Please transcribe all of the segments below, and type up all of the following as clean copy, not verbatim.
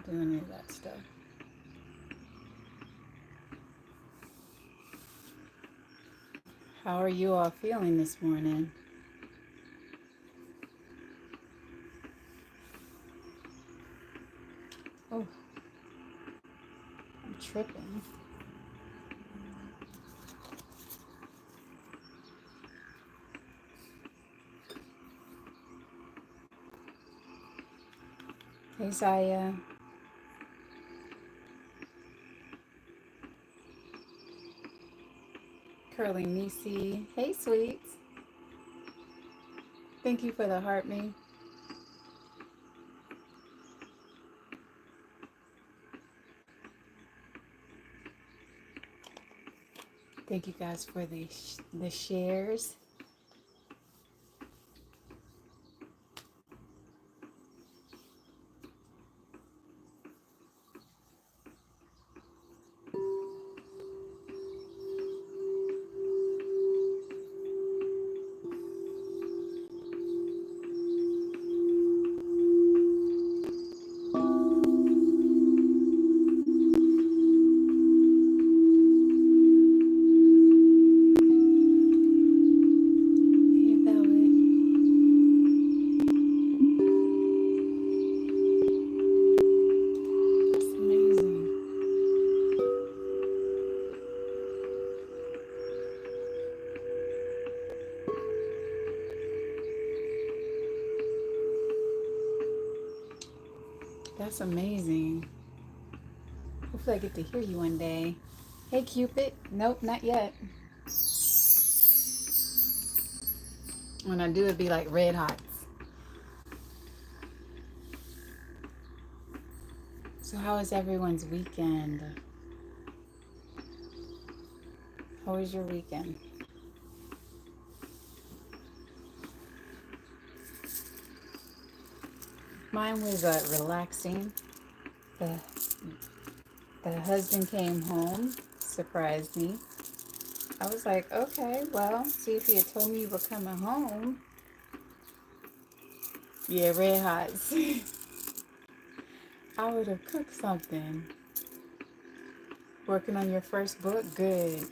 do any of that stuff. How are you all feeling this morning? Oh, I'm tripping. Hey, Zaya. Curly Nisi. Hey, sweets. Thank you for the heart me. Thank you guys for the shares. Hey, Velvet. That's amazing. That's amazing. Hopefully I get to hear you one day. Hey, Cupid. Nope, not yet. When I do, it'd be like red hots. So how was everyone's weekend? How was your weekend? Mine was relaxing. The, the husband came home, surprised me. I was like, okay, well, see, if he had told me you were coming home. Yeah, red hots. I would have cooked something. Working on your first book? Good.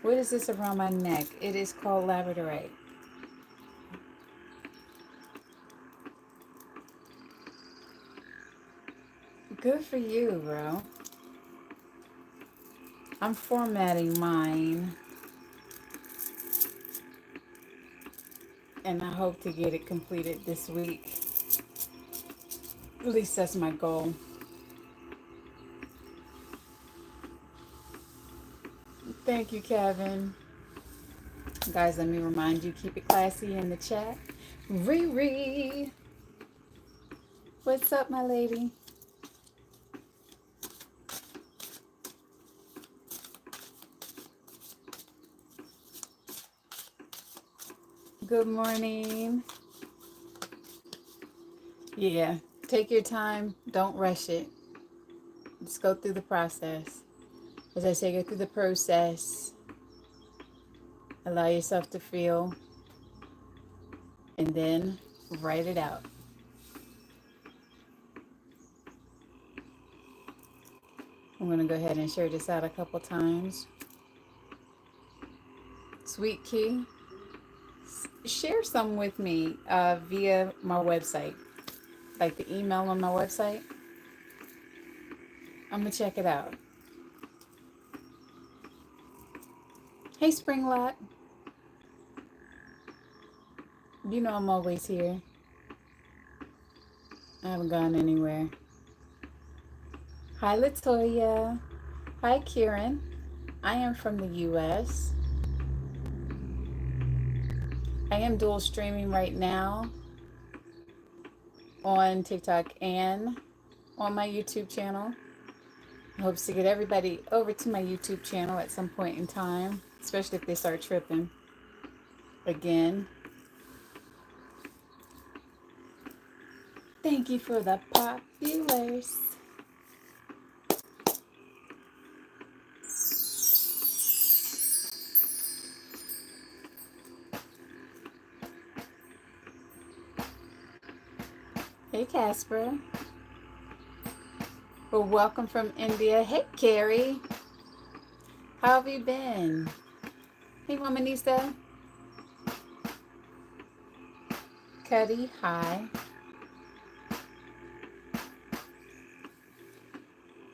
What is this around my neck? It is called labradorite. Good for you, bro. I'm formatting mine. And I hope to get it completed this week. At least that's my goal. Thank you, Kevin. Guys, let me remind you, keep it classy in the chat. Riri. What's up, my lady? Good morning. Yeah, take your time. Don't rush it. Just go through the process. As I say, go through the process. Allow yourself to feel. And then write it out. I'm going to go ahead and share this out a couple times. Sweet Key, share some with me via my website. Like the email on my website. I'm going to check it out. Hey, Springlot. You know I'm always here. I haven't gone anywhere. Hi, Latoya. Hi, Kieran. I am from the U.S. I am dual streaming right now on TikTok and on my YouTube channel. I hope to get everybody over to my YouTube channel at some point in time, especially if they start tripping again. Thank you for the populars. Hey, Casper. Well, welcome from India. Hey, Carrie. How have you been? Hey, Womanista. Cuddy, hi.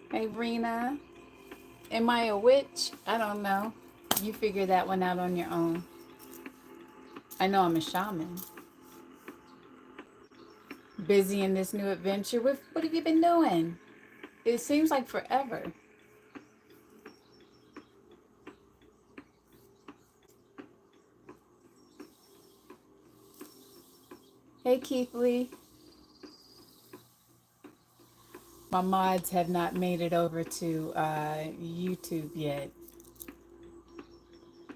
Hey, Rena. Am I a witch? I don't know. You figure that one out on your own. I know I'm a shaman. Busy in this new adventure. What have you been doing? It seems like forever. Hey, Keith Lee. My mods have not made it over to YouTube yet.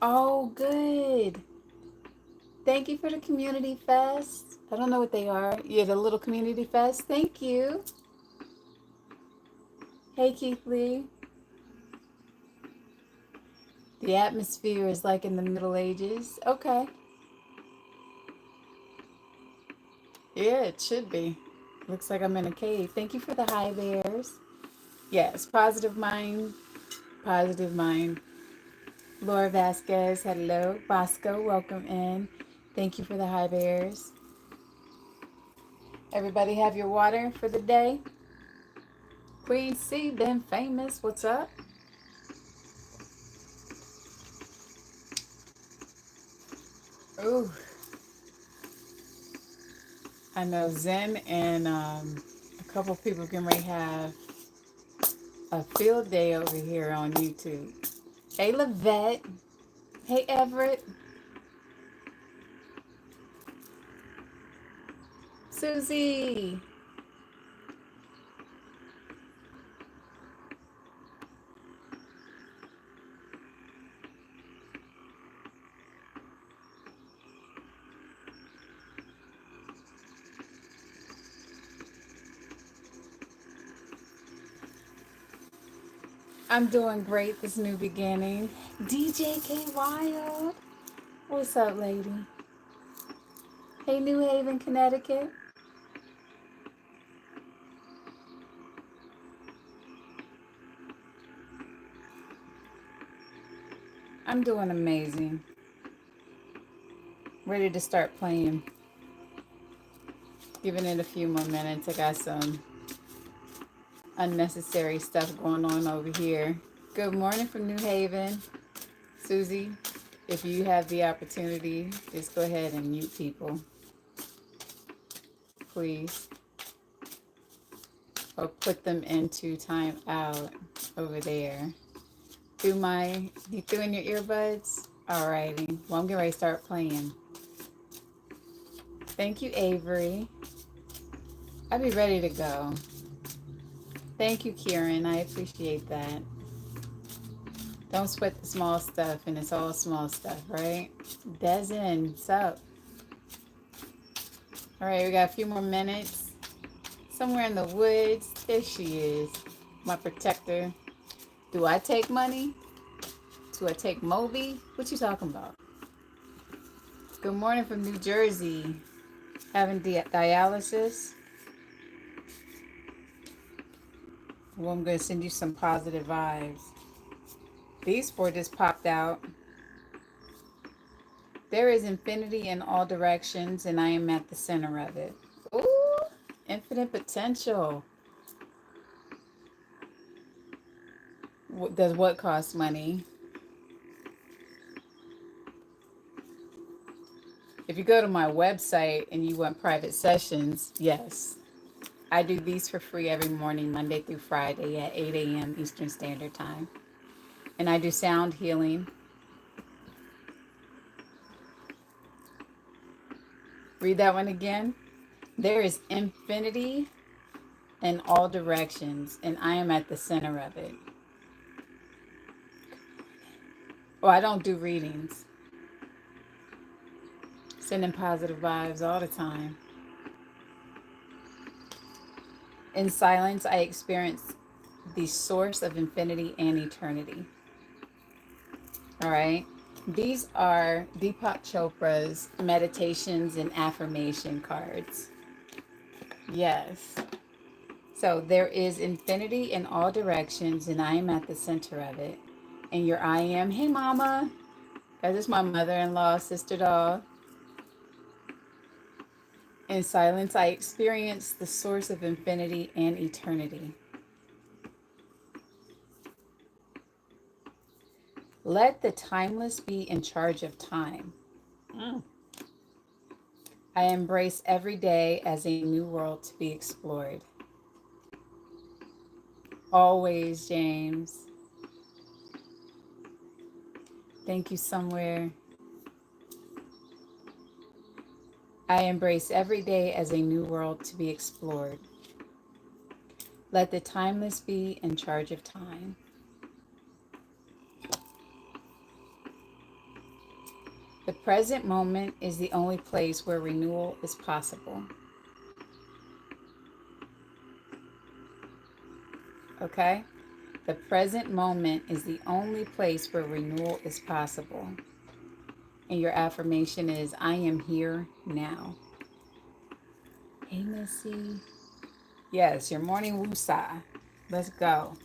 Oh, good. Thank you for the community fest. I don't know what they are. Yeah, the little community fest. Thank you. Hey, Keith Lee. The atmosphere is like in the Middle Ages. Okay. Yeah, it should be. Looks like I'm in a cave. Thank you for the high bears. Yes, positive mind. Positive mind. Laura Vasquez, hello. Bosco, welcome in. Thank you for the high bears. Everybody have your water for the day? Queen C, been famous. What's up? Ooh. I know Zen and a couple people can really have a field day over here on YouTube. Hey, Lavette. Hey, Everett. Susie. I'm doing great this new beginning. DJ K Wild. What's up, lady? Hey, New Haven, Connecticut. I'm doing amazing. Ready to start playing. Giving it a few more minutes. I got some unnecessary stuff going on over here. Good morning from New Haven. Susie, if you have the opportunity, just go ahead and mute people, please. Or put them into time out over there. You threw in your earbuds? Alrighty. Well, I'm getting ready to start playing. Thank you, Avery. I'll be ready to go. Thank you, Kieran. I appreciate that. Don't sweat the small stuff, and it's all small stuff, right? Desin, what's up? All right, we got a few more minutes. Somewhere in the woods. There she is, my protector. Do I take money? Do I take Moby? What you talking about? Good morning from New Jersey. Having dialysis. Well, I'm going to send you some positive vibes. These four just popped out. There is infinity in all directions, and I am at the center of it. Ooh, infinite potential. Does what cost money? If you go to my website and you want private sessions, yes. I do these for free every morning, Monday through Friday at 8 a.m. Eastern Standard Time. And I do sound healing. Read that one again. There is infinity in all directions, and I am at the center of it. Oh, I don't do readings. Sending positive vibes all the time. In silence, I experience the source of infinity and eternity. All right. These are Deepak Chopra's meditations and affirmation cards. Yes. So there is infinity in all directions, and I am at the center of it. And your I am, hey mama, that is my mother-in-law, sister dog. In silence, I experience the source of infinity and eternity. Let the timeless be in charge of time. I embrace every day as a new world to be explored. Always, James. Thank you, somewhere. I embrace every day as a new world to be explored. Let the timeless be in charge of time. The present moment is the only place where renewal is possible. Okay? The present moment is the only place where renewal is possible. And your affirmation is, I am here now. Hey, Missy. Yes, your morning woosah. Let's go.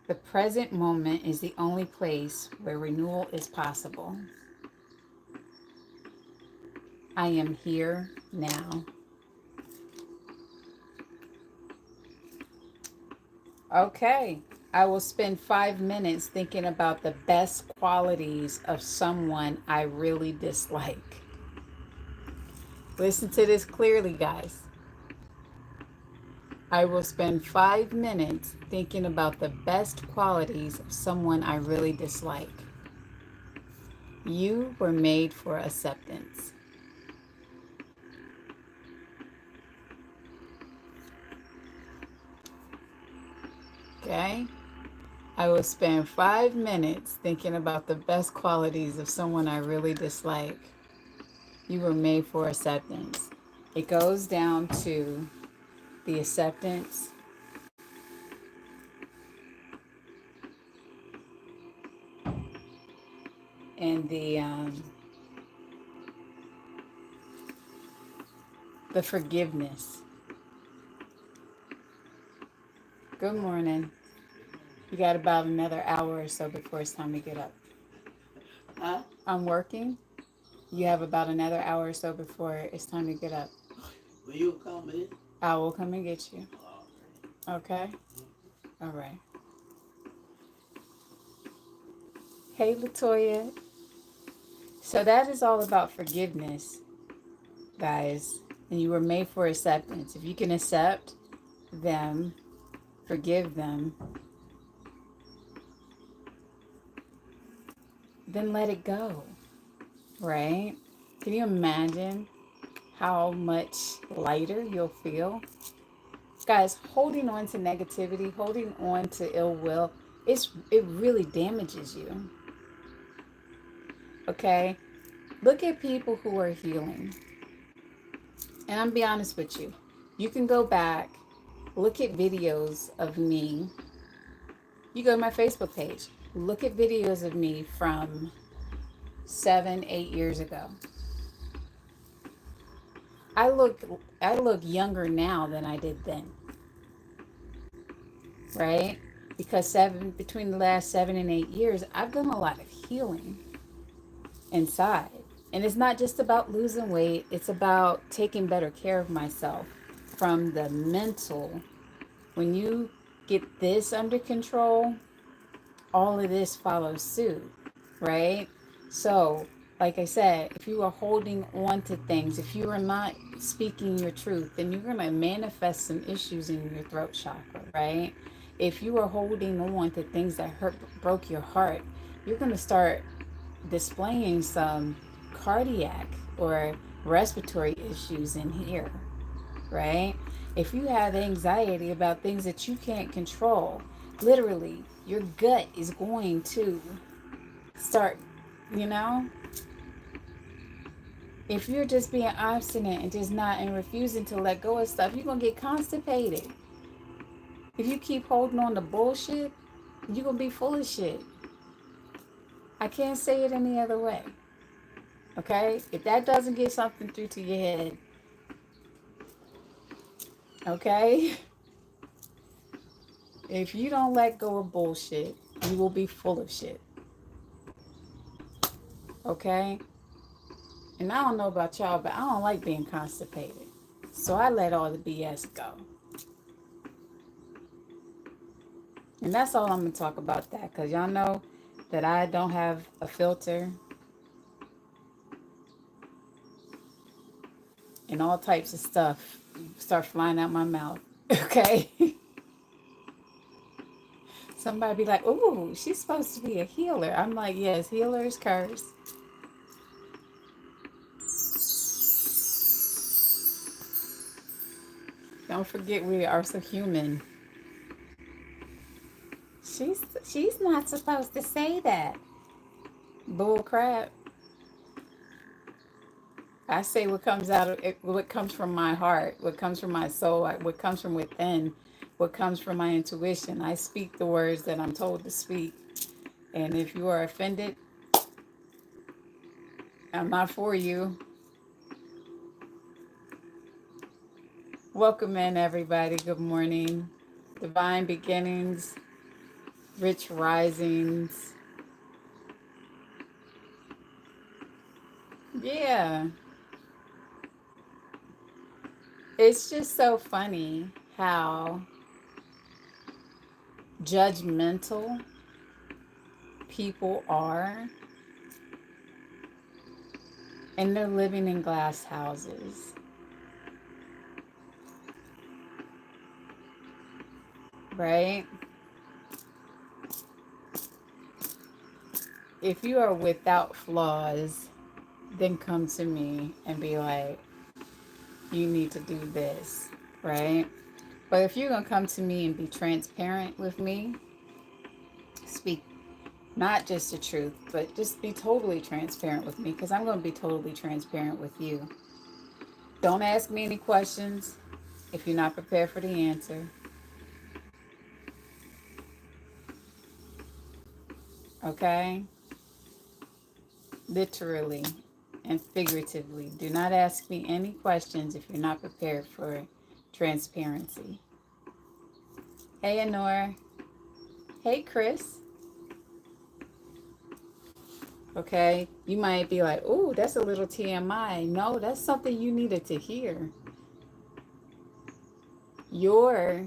The present moment is the only place where renewal is possible. I am here now. Okay. I will spend 5 minutes thinking about the best qualities of someone I really dislike. Listen to this clearly, guys. I will spend 5 minutes thinking about the best qualities of someone I really dislike. You were made for acceptance. Okay? I will spend 5 minutes thinking about the best qualities of someone I really dislike. You were made for acceptance. It goes down to the acceptance and the forgiveness. Good morning. You got about another hour or so before it's time to get up. Huh? I'm working. You have about another hour or so before it's time to get up. Will you come in? I will come and get you. Okay? All right. Hey, Latoya. So that is all about forgiveness, guys. And you were made for acceptance. If you can accept them, forgive them, then let it go, right? Can you imagine how much lighter you'll feel? Guys, holding on to negativity, holding on to ill will, it really damages you. Okay? Look at people who are healing. And I'm be honest with you. You can go back, look at videos of me. You go to my Facebook page. Look at videos of me from 7, 8 years ago. I look younger now than I did then. Right? Because between the last 7 and 8 years, I've done a lot of healing inside. And it's not just about losing weight, it's about taking better care of myself from the mental. When you get this under control, all of this follows suit, right? So, like I said, if you are holding on to things, if you are not speaking your truth, then you're going to manifest some issues in your throat chakra, right? If you are holding on to things that broke your heart, you're going to start displaying some cardiac or respiratory issues in here, right? If you have anxiety about things that you can't control, literally, your gut is going to start, you know? If you're just being obstinate and just not and refusing to let go of stuff, you're going to get constipated. If you keep holding on to bullshit, you're going to be full of shit. I can't say it any other way. Okay? If that doesn't get something through to your head, Okay? If you don't let go of bullshit, you will be full of shit. Okay? And I don't know about y'all, but I don't like being constipated. So I let all the BS go. And that's all I'm going to talk about that. Because y'all know that I don't have a filter. And all types of stuff start flying out my mouth. Okay? Somebody be like, ooh, she's supposed to be a healer. I'm like, yes, healers curse. Don't forget we are so human. She's not supposed to say that. Bull crap. I say what comes out of it, what comes from my heart, what comes from my soul, what comes from within, what comes from my intuition. I speak the words that I'm told to speak. And if you are offended, I'm not for you. Welcome in, everybody. Good morning. Divine beginnings, rich risings. Yeah. It's just so funny how judgmental people are, and they're living in glass houses. Right? If you are without flaws, then come to me and be like, you need to do this, right? But if you're going to come to me and be transparent with me, speak not just the truth, but just be totally transparent with me, because I'm going to be totally transparent with you. Don't ask me any questions if you're not prepared for the answer. Okay? Literally and figuratively. Do not ask me any questions if you're not prepared for transparency. Hey, Honora. Hey, Chris. Okay? You might be like, "Ooh, that's a little TMI." No, that's something you needed to hear. Your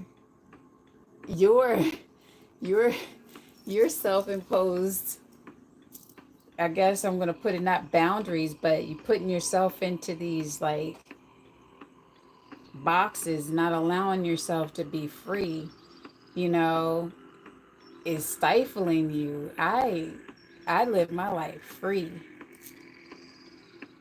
your your your self-imposed, I guess I'm going to put it, not boundaries, but you putting yourself into these like boxes, not allowing yourself to be free, you know, is stifling you. I live my life free.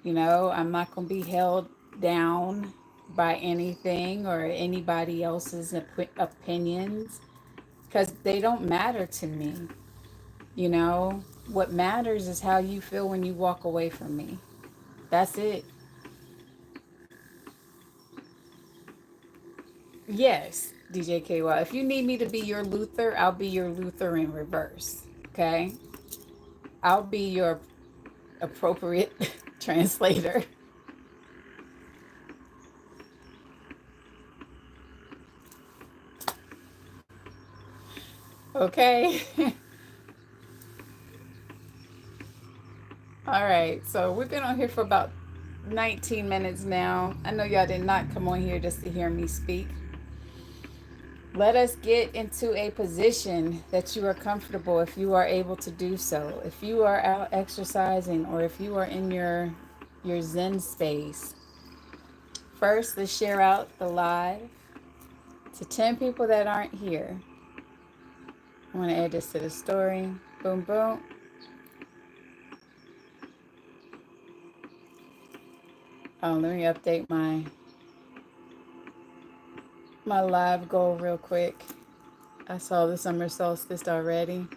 You know, I'm not going to be held down by anything or anybody else's opinions, because they don't matter to me. You know, what matters is how you feel when you walk away from me. That's it. Yes, DJ KY. If you need me to be your Luther, I'll be your Luther in reverse. Okay? I'll be your appropriate translator. Okay? All right. So we've been on here for about 19 minutes now. I know y'all did not come on here just to hear me speak. Let us get into a position that you are comfortable, if you are able to do so. If you are out exercising, or if you are in your Zen space. First, let's share out the live to 10 people that aren't here. I want to add this to the story. Boom, boom. Oh, let me update my live goal real quick. I saw the summer solstice already.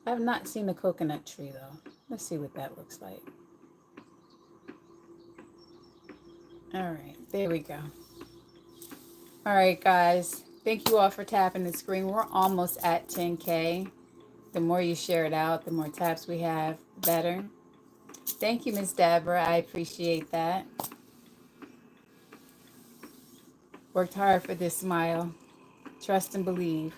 I have not seen a coconut tree though. Let's see what that looks like. All right, there we go. All right, guys. Thank you all for tapping the screen. We're almost at 10K. The more you share it out, the more taps we have, the better. Thank you, Miss Deborah. I appreciate that. Worked hard for this smile. Trust and believe.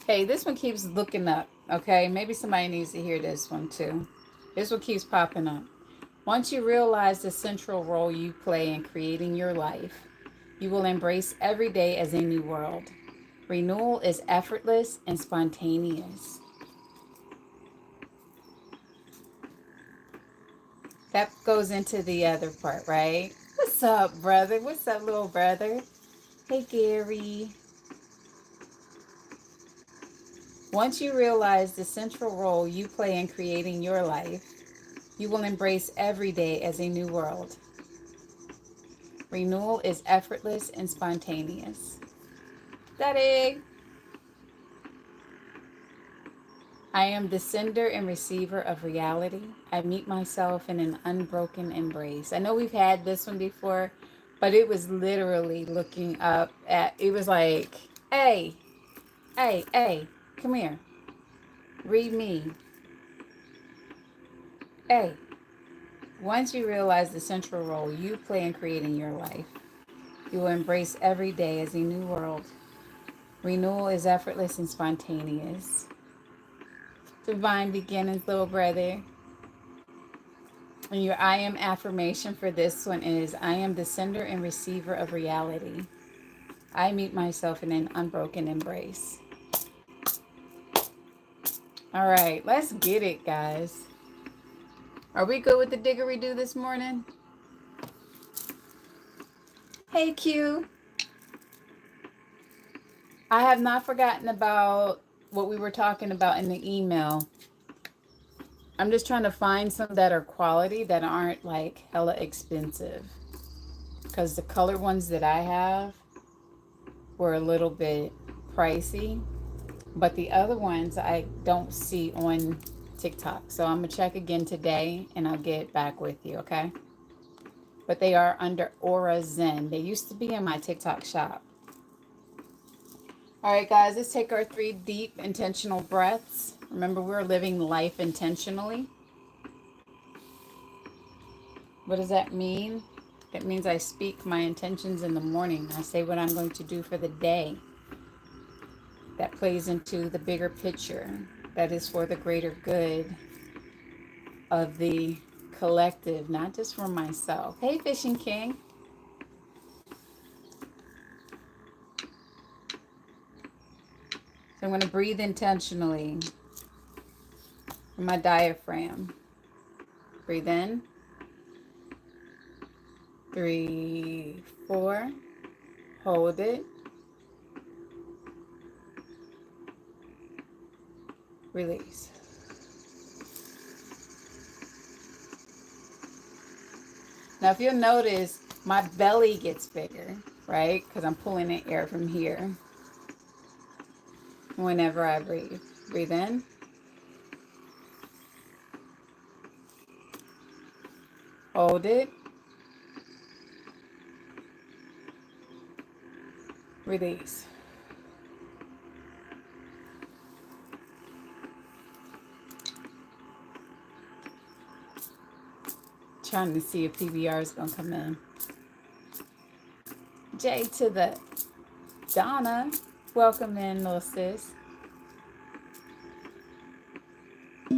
Hey, this one keeps looking up, okay? Maybe somebody needs to hear this one too. This one keeps popping up. Once you realize the central role you play in creating your life, you will embrace every day as a new world. Renewal is effortless and spontaneous. That goes into the other part, right? What's up, brother? What's up, little brother? Hey, Gary. Once you realize the central role you play in creating your life, you will embrace every day as a new world. Renewal is effortless and spontaneous. Daddy! I am the sender and receiver of reality. I meet myself in an unbroken embrace. I know we've had this one before, but it was literally looking up at, it was like, hey, come here. Read me. Hey. Once you realize the central role you play in creating your life, you will embrace every day as a new world. Renewal is effortless and spontaneous. Divine beginnings, little brother. And your I am affirmation for this one is, I am the sender and receiver of reality. I meet myself in an unbroken embrace. All right, let's get it, guys. Are we good with the diggery-do this morning? Hey, Q. I have not forgotten about what we were talking about in the email. I'm just trying to find some that are quality, that aren't like hella expensive. Because the colored ones that I have were a little bit pricey. But the other ones I don't see on TikTok. So I'm going to check again today and I'll get back with you, okay? But they are under Aura Zen. They used to be in my TikTok shop. All right, guys, let's take our 3 deep intentional breaths. Remember, we're living life intentionally. What does that mean? It means I speak my intentions in the morning. I say what I'm going to do for the day. That plays into the bigger picture. That is for the greater good of the collective, not just for myself. Hey, Fishing King. So I'm going to breathe intentionally from my diaphragm. Breathe in. 3, 4. Hold it. Release. Now, if you'll notice, my belly gets bigger, right? Because I'm pulling in air from here whenever I breathe. Breathe in. Hold it. Release. Trying to see if PBR is going to come in. J to the Donna. Welcome in, little sis. We're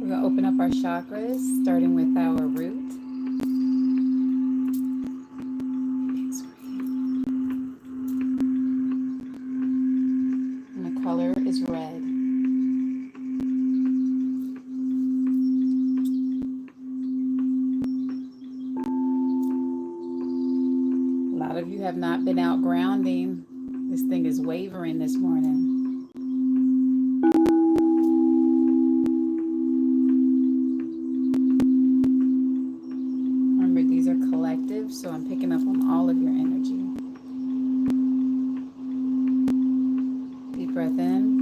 going to open up our chakras, starting with our root. And the color is red. A lot of you have not been out grounding. This thing is wavering this morning. Remember, these are collective, so I'm picking up on all of your energy. Deep breath in.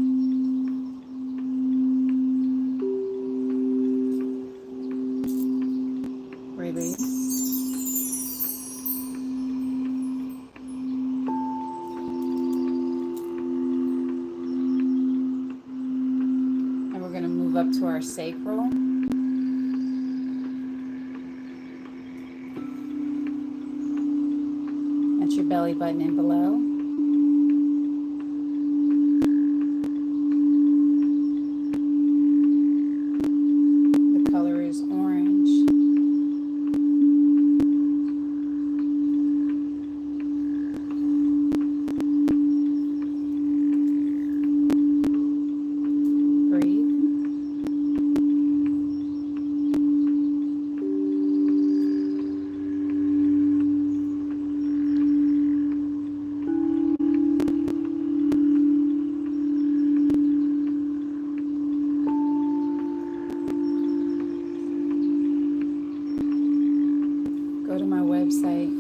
Release. up to our sacral. That's your belly button and below. The color is orange. Breathe. Go to my website,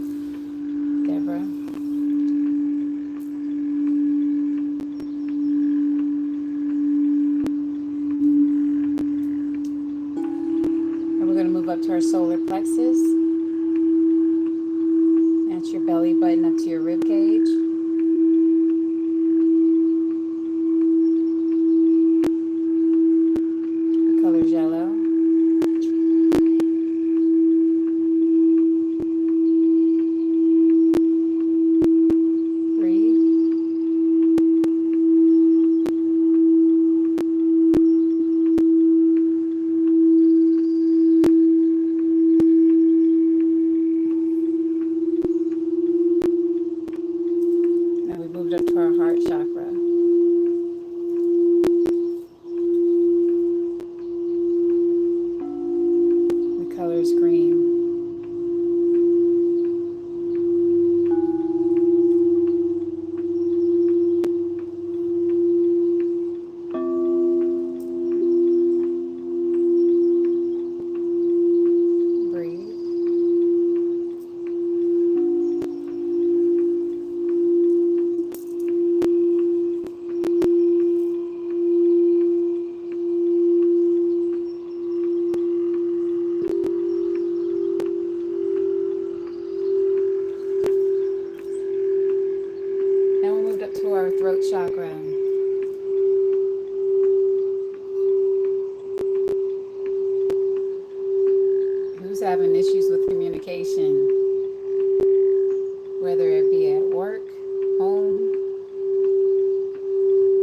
Deborah. And we're going to move up to our solar plexus. That's your belly button up to your rib cage. The color's yellow. Breathe. Now we moved up to our heart chakra. The color is green. Breathe. Now we moved up to our throat chakra. Who's having issues with communication? Whether it be at work, home,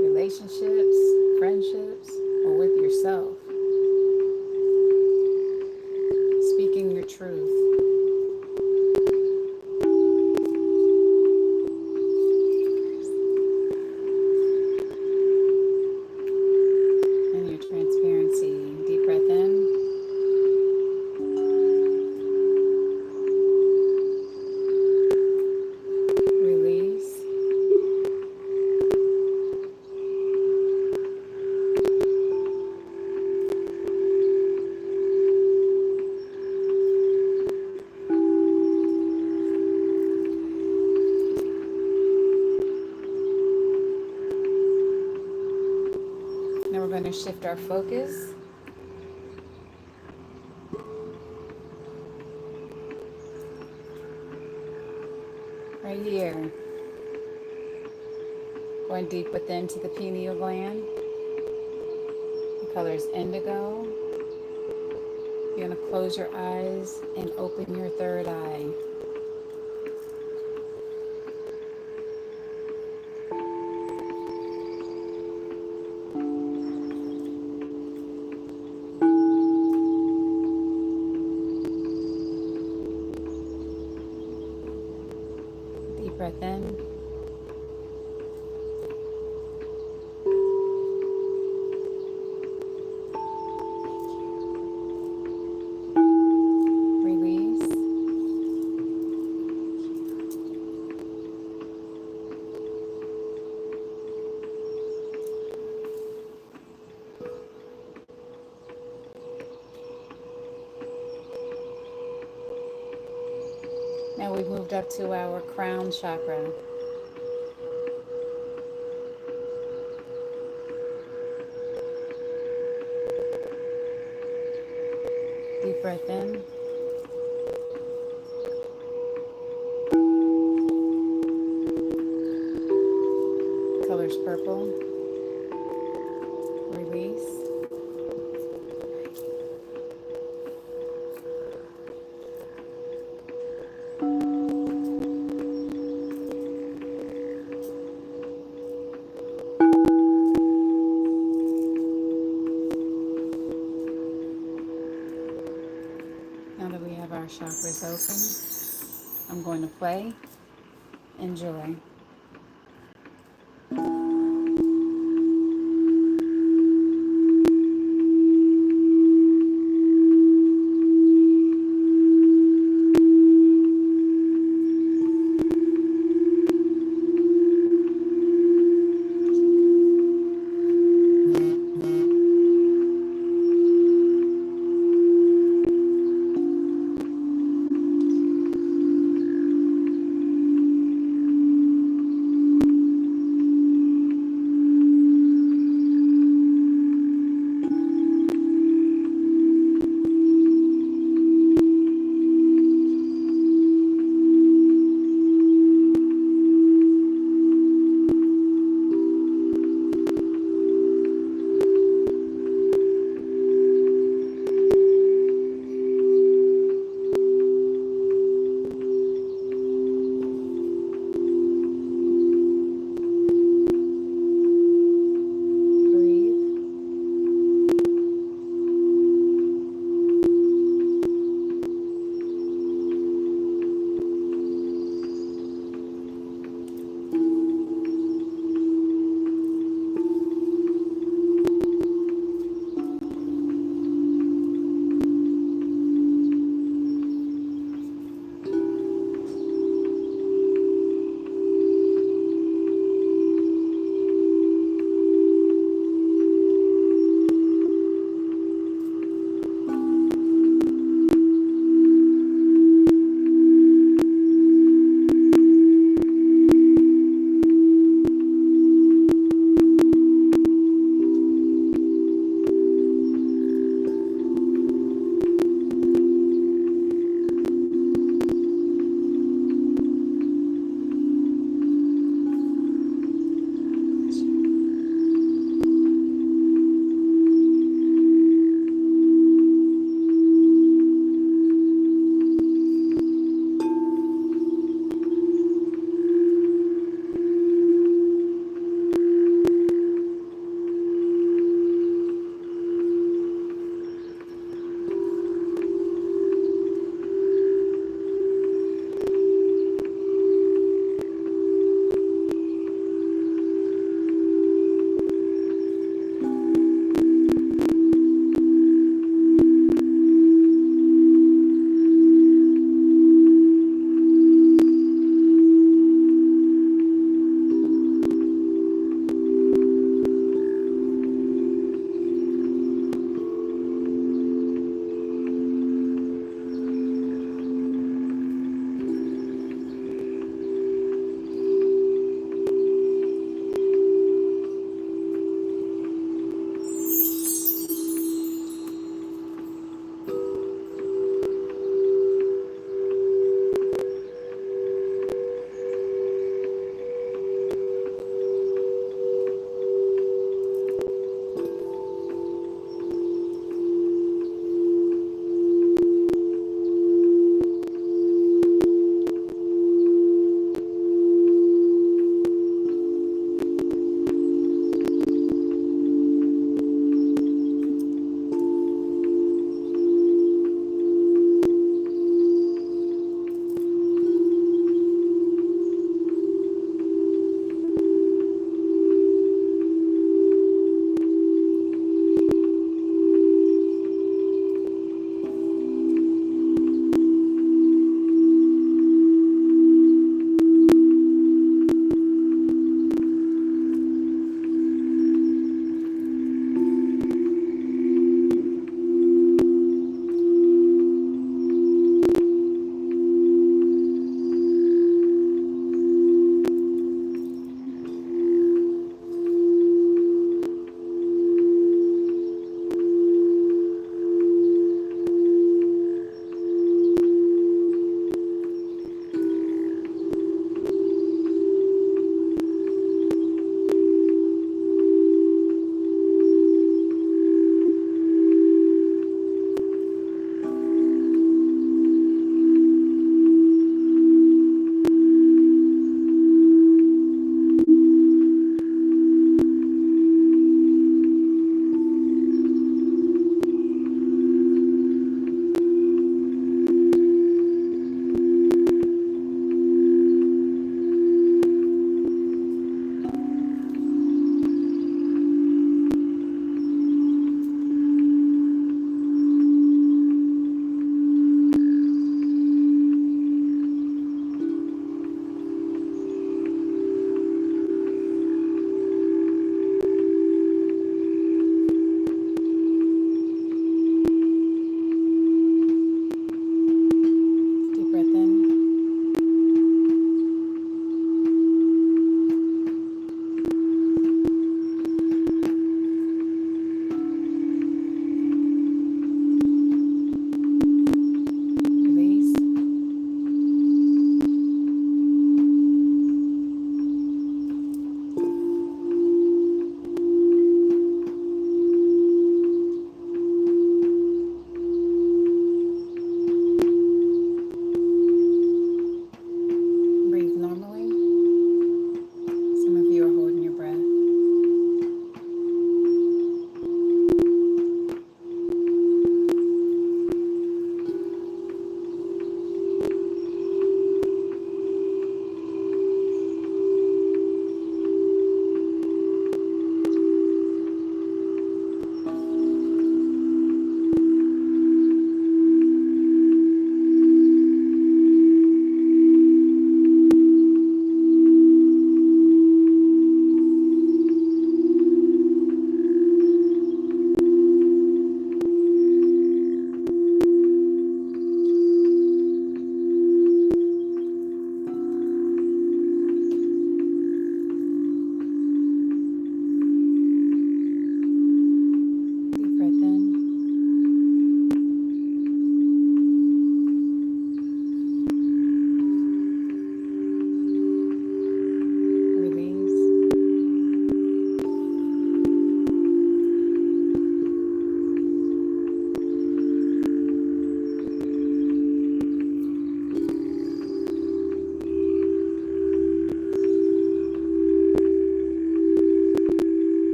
relationships, friendships, or with yourself. Speaking your truth. And your transparency. Deep breath in. Release. Now we're going to shift our focus. Right here. Going deep within to the pineal gland. The color is indigo. You're going to close your eyes and open your third eye. Deep breath in. Release. Now we've moved up to our crown chakra. Deep breath in. Color's purple. Release. is open. I'm going to play. Enjoy.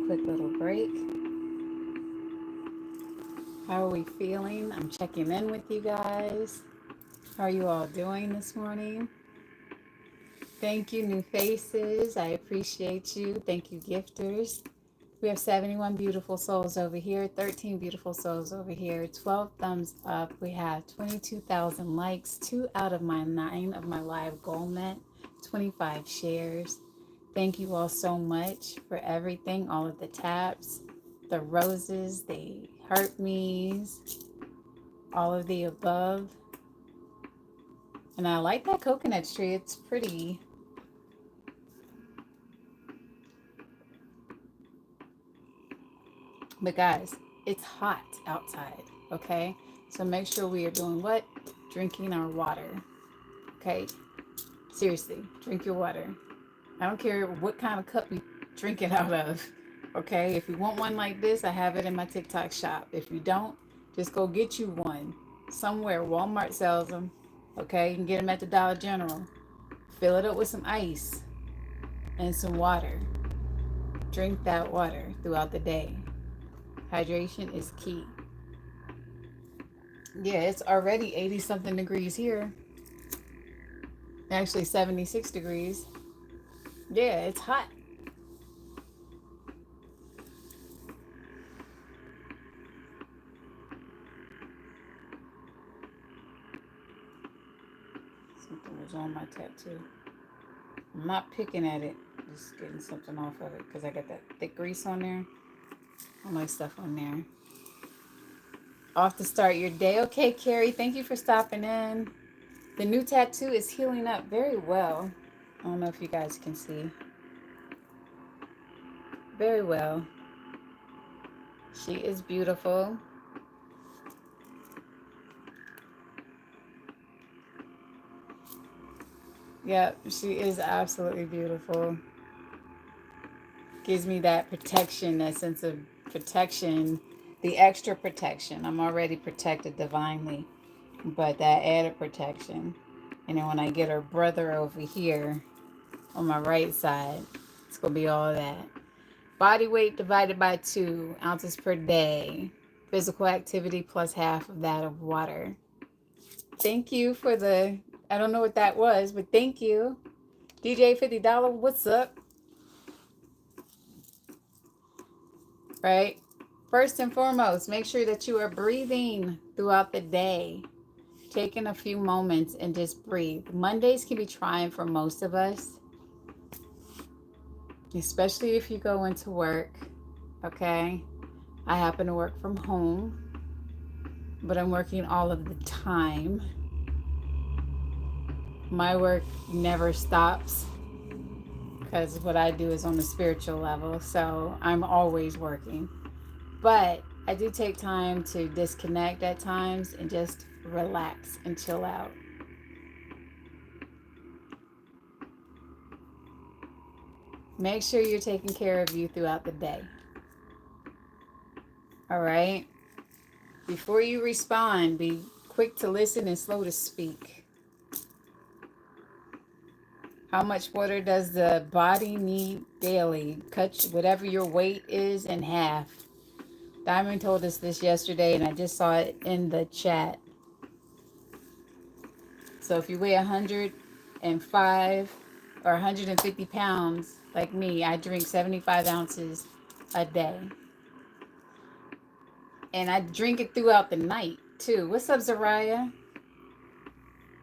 quick little break. How are we feeling? I'm checking in with you guys. How are you all doing this morning? Thank you, new faces. I appreciate you. Thank you, gifters. We have 71 beautiful souls over here, 13 beautiful souls over here, 12 thumbs up. We have 22,000 likes, 2 out of my 9 of my live goal met, 25 shares. Thank you all so much for everything, all of the taps, the roses, the heart me's, all of the above. And I like that coconut tree. It's pretty. But guys, it's hot outside, okay? So make sure we are doing what? Drinking our water, okay? Seriously, drink your water. I don't care what kind of cup you drink it out of, okay? If you want one like this, I have it in my TikTok shop. If you don't, just go get you one. Somewhere, Walmart sells them, okay? You can get them at the Dollar General. Fill it up with some ice and some water. Drink that water throughout the day. Hydration is key. Yeah, it's already 80 something degrees here. Actually 76 degrees. Yeah, it's hot. Something was on my tattoo. I'm not picking at it. Just getting something off of it because I got that thick grease on there. All my stuff on there. Off to start your day. Okay, Carrie, thank you for stopping in. The new tattoo is healing up very well. I don't know if you guys can see. Very well. She is beautiful. Yep, she is absolutely beautiful. Gives me that protection, that sense of protection, the extra protection. I'm already protected divinely, but that added protection. And then when I get her brother over here on my right side, it's going to be all that. Body weight divided by 2 ounces per day. Physical activity plus half of that of water. Thank you for the, I don't know what that was, but thank you. DJ $50, what's up? Right? First and foremost, make sure that you are breathing throughout the day. Taking a few moments and just breathe. Mondays can be trying for most of us, especially if you go into work, okay? I happen to work from home, but I'm working all of the time. My work never stops because what I do is on the spiritual level, so I'm always working. But I do take time to disconnect at times and just relax and chill out. Make sure you're taking care of you throughout the day. All right? Before you respond, be quick to listen and slow to speak. How much water does the body need daily? Cut whatever your weight is in half. Diamond told us this yesterday, and I just saw it in the chat. So if you weigh 105 or 150 pounds, like me, I drink 75 ounces a day. And I drink it throughout the night, too. What's up, Zariah?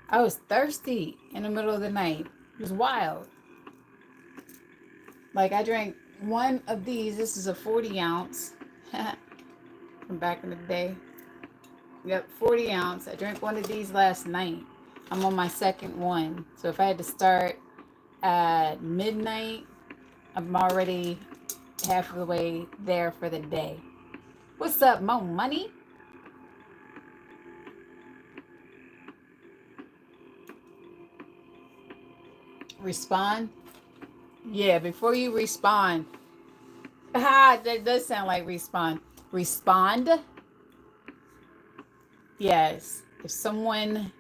I was thirsty in the middle of the night. It was wild. Like, I drank one of these. This is a 40 ounce from back in the day. Yep, 40 ounce. I drank one of these last night. I'm on my second one. So if I had to start at midnight, I'm already half of the way there for the day. What's up, Mo Money? Respond? Yeah, before you respond. Ah, that does sound like respond. Respond? Yes. If someone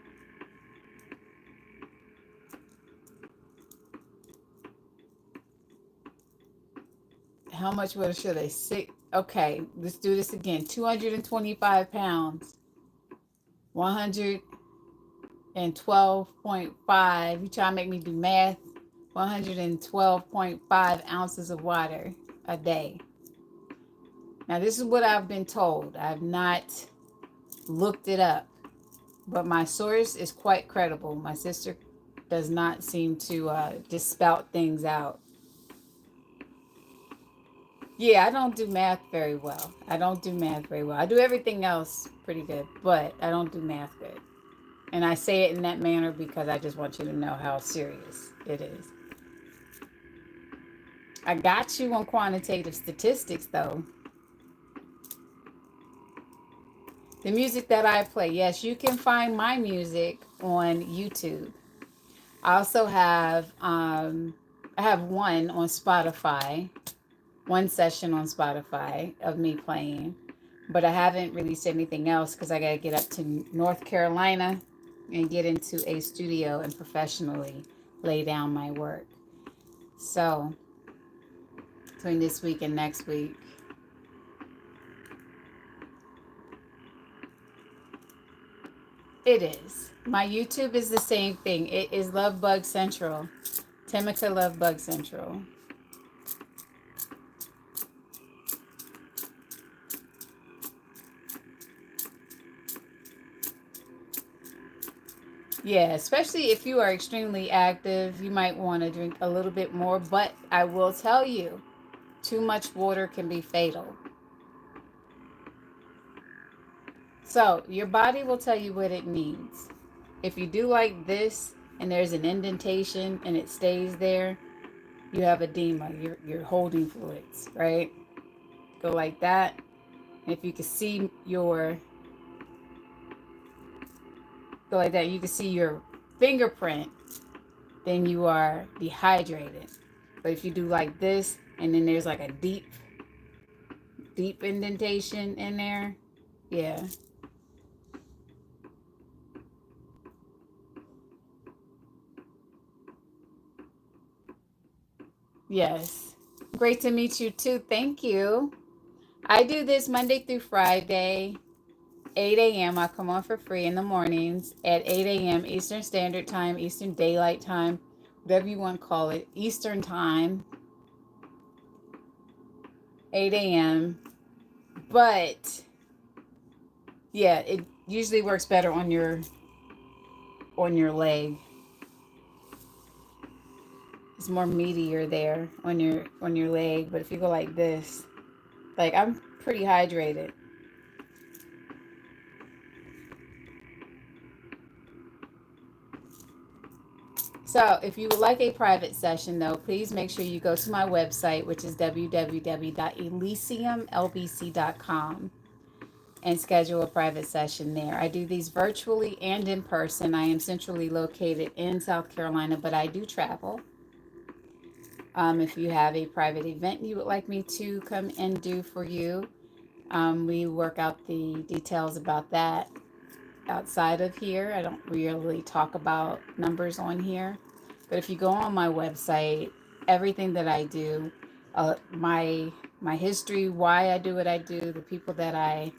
how much water should I? Okay, let's do this again. 225 pounds. 112.5. You try to make me do math. 112.5 ounces of water a day. Now, this is what I've been told. I've not looked it up, but my source is quite credible. My sister does not seem to just spout things out. Yeah, I don't do math very well. I don't do math very well. I do everything else pretty good, but I don't do math good. And I say it in that manner because I just want you to know how serious it is. I got you on quantitative statistics, though. The music that I play, yes, you can find my music on YouTube. I also have I have one on Spotify, one session on Spotify of me playing, but I haven't released anything else because I got to get up to North Carolina and get into a studio and professionally lay down my work. So between this week and next week, it is. My YouTube is the same thing. It is LoveBugCentral. Tamika LoveBugCentral. Yeah, especially if you are extremely active, you might want to drink a little bit more. But I will tell you, too much water can be fatal. So your body will tell you what it needs. If you do like this and there's an indentation and it stays there, you have edema. You're holding fluids, right? Go like that. And if you can see your go like that, you can see your fingerprint, then you are dehydrated. But if you do like this and then there's like a deep indentation in there, yeah. Yes. Great to meet you too. Thank you. I do this Monday through Friday, 8 a.m. I come on for free in the mornings at 8 a.m. Eastern Standard Time, Eastern Daylight Time, whatever you want to call it, Eastern Time, 8 a.m. But yeah, it usually works better on your leg. It's more meatier there on your leg. But if you go like this, like I'm pretty hydrated. So if you would like a private session, though, please make sure you go to my website, which is www.elysiumlbc.com, and schedule a private session there. I do these virtually and in person. I am centrally located in South Carolina, but I do travel. If you have a private event you would like me to come and do for you, we work out the details about that outside of here. I don't really talk about numbers on here. But if you go on my website, everything that I do, my history, why I do what I do, the people that I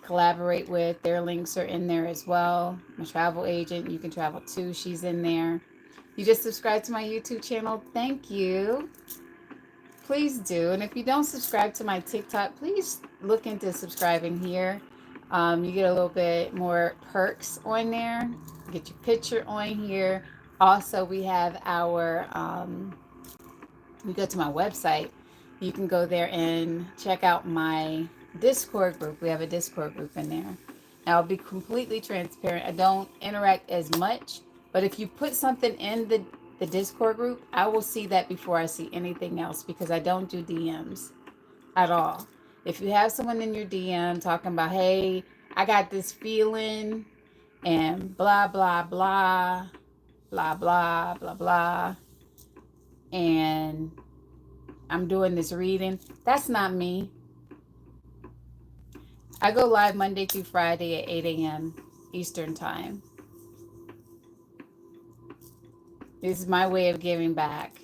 collaborate with, their links are in there as well. My travel agent, you can travel too, she's in there. You just subscribe to my YouTube channel. Thank you. Please do. And if you don't subscribe to my TikTok, please look into subscribing here. You get a little bit more perks on there. Get your picture on here. Also, we have our, you go to my website, you can go there and check out my Discord group. We have a Discord group in there. Now, I'll be completely transparent. I don't interact as much, but if you put something in the Discord group, I will see that before I see anything else because I don't do DMs at all. If you have someone in your DM talking about, hey, I got this feeling and blah, blah, blah, blah, blah, blah, blah, and I'm doing this reading, that's not me. I go live Monday through Friday at 8 a.m. Eastern Time. This is my way of giving back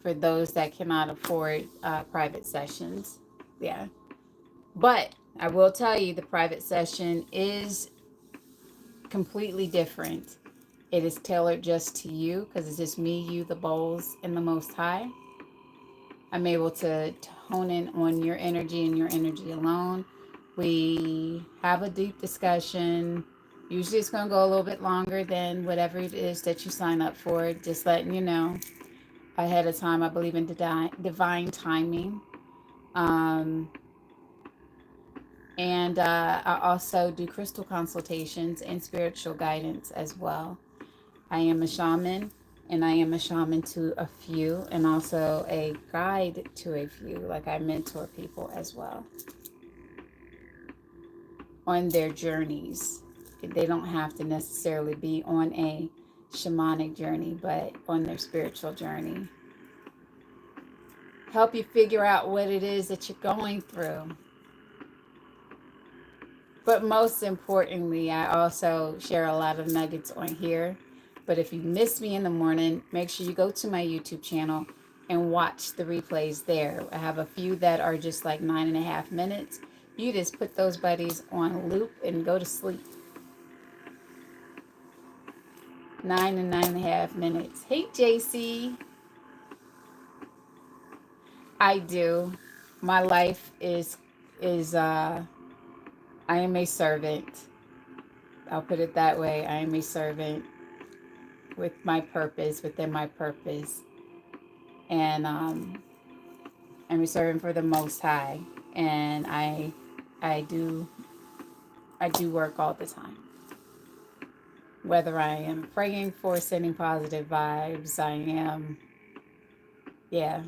for those that cannot afford private sessions. Yeah. But I will tell you, the private session is completely different. It is tailored just to you because it's just me, you, the bowls, and the Most High. I'm able to hone in on your energy and your energy alone. We have a deep discussion. Usually it's going to go a little bit longer than whatever it is that you sign up for. Just letting you know ahead of time. I believe in divine timing. Um, and I also do crystal consultations and spiritual guidance as well. I am a shaman, and I am a shaman to a few, and also a guide to a few. Like, I mentor people as well on their journeys. They don't have to necessarily be on a shamanic journey, but on their spiritual journey. Help you figure out what it is that you're going through. But most importantly, I also share a lot of nuggets on here. But if you miss me in the morning, make sure you go to my YouTube channel and watch the replays there. I have a few that are just like 9.5 minutes. You just put those buddies on loop and go to sleep. 9.5 minutes. Hey, JC. I do. My life is I am a servant. I'll put it that way. I am a servant with my purpose, within my purpose. And I'm serving for the Most High. And I do work all the time. Whether I am praying for sending positive vibes, I am, yeah.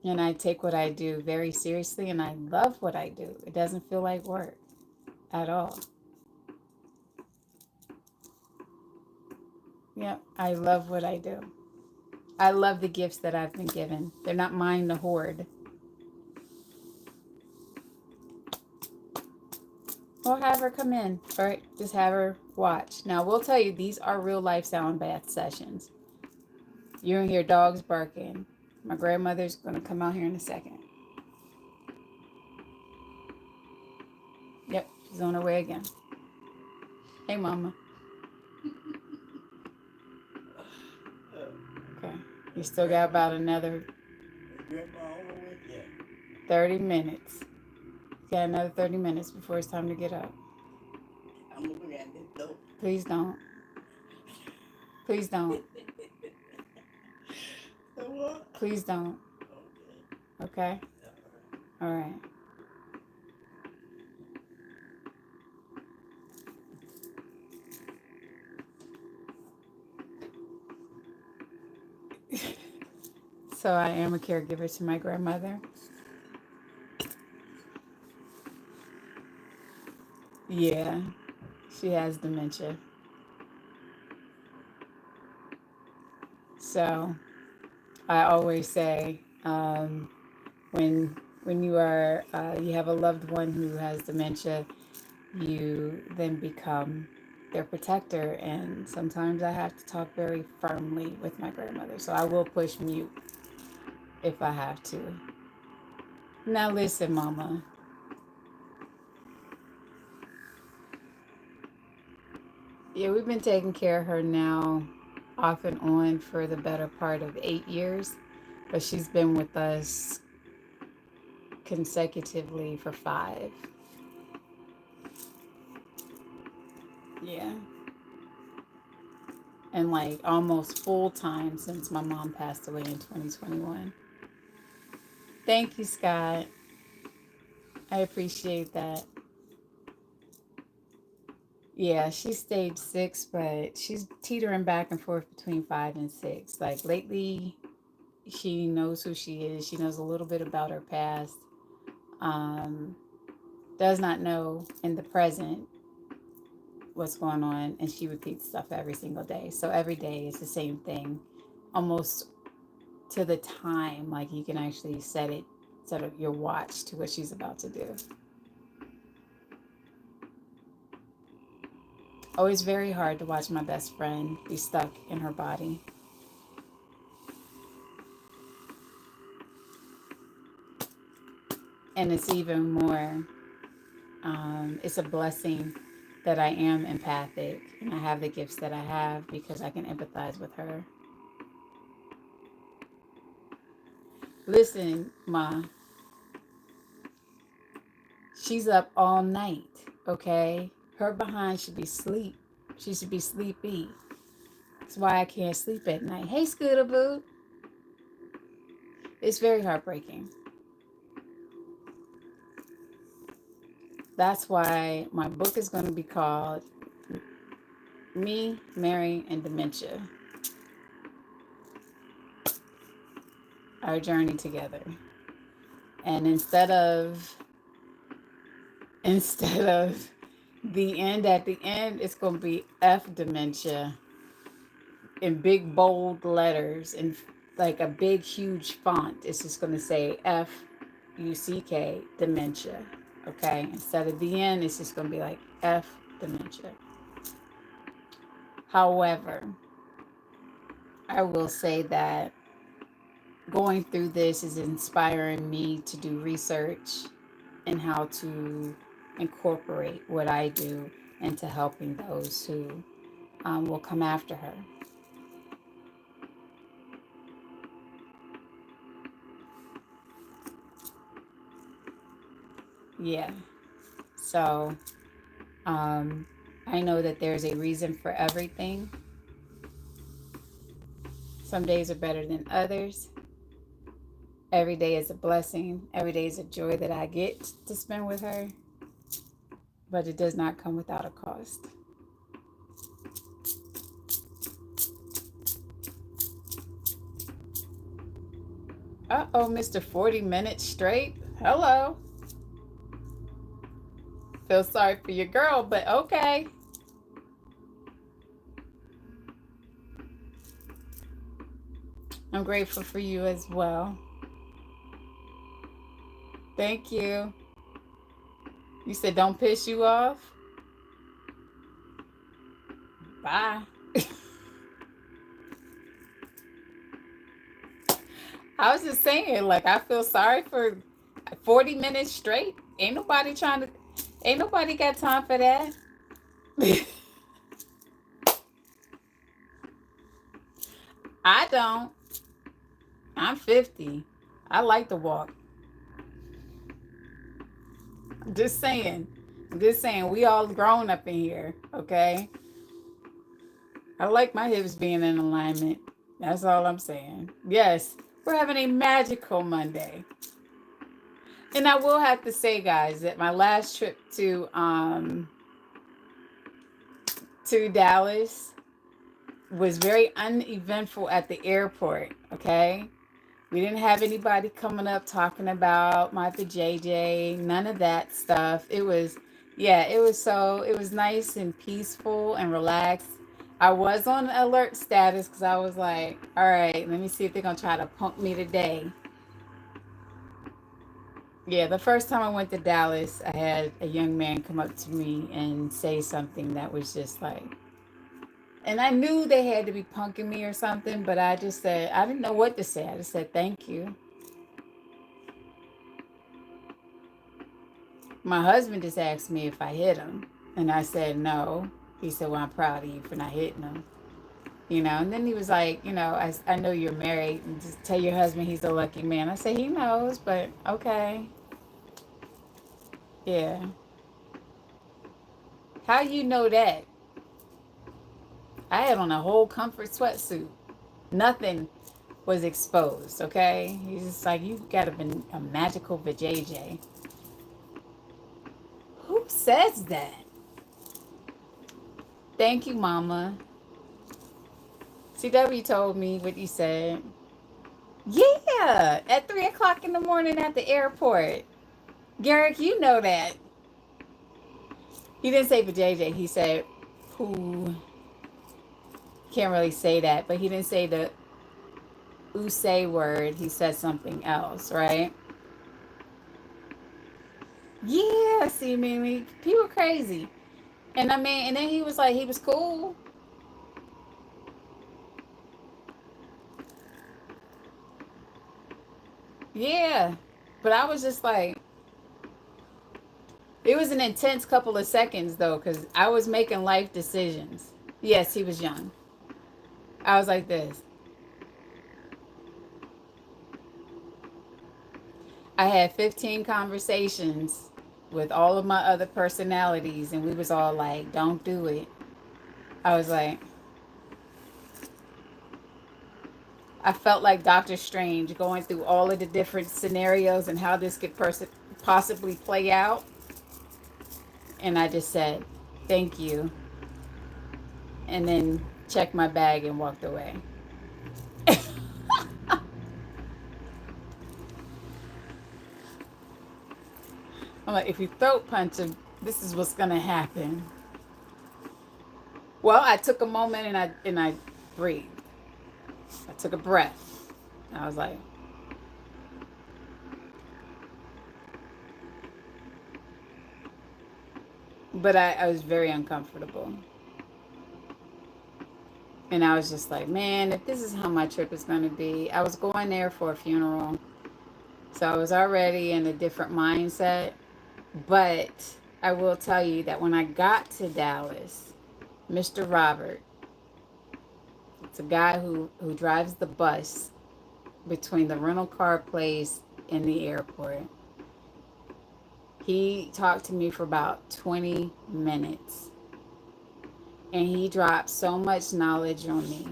And I take what I do very seriously, and I love what I do. It doesn't feel like work at all. Yeah, I love what I do. I love the gifts that I've been given. They're not mine to hoard. Or have her come in, or just have her watch. Now, we'll tell you, these are real life sound bath sessions. You're gonna hear dogs barking. My grandmother's gonna come out here in a second. Yep, she's on her way again. Hey, Mama. Okay, you still got about another 30 minutes. You got another 30 minutes before it's time to get up. I'm looking at this though. Please don't. Please don't. Please don't. Okay? All right. So I am a caregiver to my grandmother. Yeah, she has dementia. So I always say, when you are you have a loved one who has dementia, you then become their protector. And sometimes I have to talk very firmly with my grandmother. So I will push mute if I have to. Now listen, Mama. Yeah, we've been taking care of her now off and on for the better part of 8 years. But she's been with us consecutively for 5. Yeah. And like almost full time since my mom passed away in 2021. Thank you, Scott. I appreciate that. Yeah, she's stage 6, but she's teetering back and forth between 5 and 6. Like lately, she knows who she is. She knows a little bit about her past. Um, does not know in the present what's going on, and she repeats stuff every single day. So every day is the same thing, almost to the time. Like you can actually set up your watch to what she's about to do. Always very hard to watch my best friend be stuck in her body. And it's even more, it's a blessing that I am empathic and I have the gifts that I have because I can empathize with her. Listen, Ma, she's up all night, okay? Her behind should be sleep. She should be sleepy. That's why I can't sleep at night. Hey, Scooter Boo. It's very heartbreaking. That's why my book is going to be called Me, Mary, and Dementia. Our journey together. And instead of the end at the end, it's going to be F dementia in big bold letters and like a big huge font. It's just going to say FUCK dementia. Okay, instead of the end, it's just going to be like F dementia. However, I will say that going through this is inspiring me to do research and how to incorporate what I do into helping those who will come after her. Yeah. So I know that there's a reason for everything. Some days are better than others. Every day is a blessing. Every day is a joy that I get to spend with her. But it does not come without a cost. Uh-oh, Mr. 40 minutes straight. Hello. Feel sorry for your girl, but okay. I'm grateful for you as well. Thank you. You said don't piss you off? Bye. I was just saying, like, I feel sorry for 40 minutes straight. Ain't nobody got time for that. I don't. I'm 50. I like to walk. I'm just saying. We all grown up in here, okay? I like my hips being in alignment. That's all I'm saying. Yes, we're having a magical Monday. And I will have to say, guys, that my last trip to Dallas was very uneventful at the airport, okay? We didn't have anybody coming up talking about my vajayjay, none of that stuff. It was nice and peaceful and relaxed. I was on alert status because I was like, all right, let me see if they're going to try to punk me today. Yeah, the first time I went to Dallas, I had a young man come up to me and say something that was just like, and I knew they had to be punking me or something, but I just said, I didn't know what to say. I just said, thank you. My husband just asked me if I hit him, and I said no. He said, well, I'm proud of you for not hitting him. And then he was like, I know you're married, and just tell your husband he's a lucky man. I said, he knows, but okay. Yeah. How you know that? I had on a whole comfort sweatsuit. Nothing was exposed, okay? He's just like, you gotta been a magical vajayjay. Who says that? Thank you, Mama. CW told me what you said. Yeah, at 3 o'clock in the morning at the airport. Garrick, you know that. He didn't say vajayjay. He said, who can't really say that, but he didn't say the say word. He said something else, right? Yeah, see, Mimi, people crazy. And I mean, and then he was like, he was cool. Yeah. But I was just like, It was an intense couple of seconds though, because I was making life decisions. Yes, he was young. I was like this. I had 15 conversations with all of my other personalities, and we was all like, don't do it. I was like, I felt like Doctor Strange going through all of the different scenarios and how this could possibly play out. And I just said, thank you. And then checked my bag and walked away. I'm like, if you throat punch him, this is what's gonna happen. Well, I took a moment and I breathed. I took a breath. I was like, but I was very uncomfortable. And I was just like, man, if this is how my trip is going to be, I was going there for a funeral. So I was already in a different mindset. But I will tell you that when I got to Dallas, Mr. Robert, it's a guy who drives the bus between the rental car place and the airport. He talked to me for about 20 minutes. And he dropped so much knowledge on me.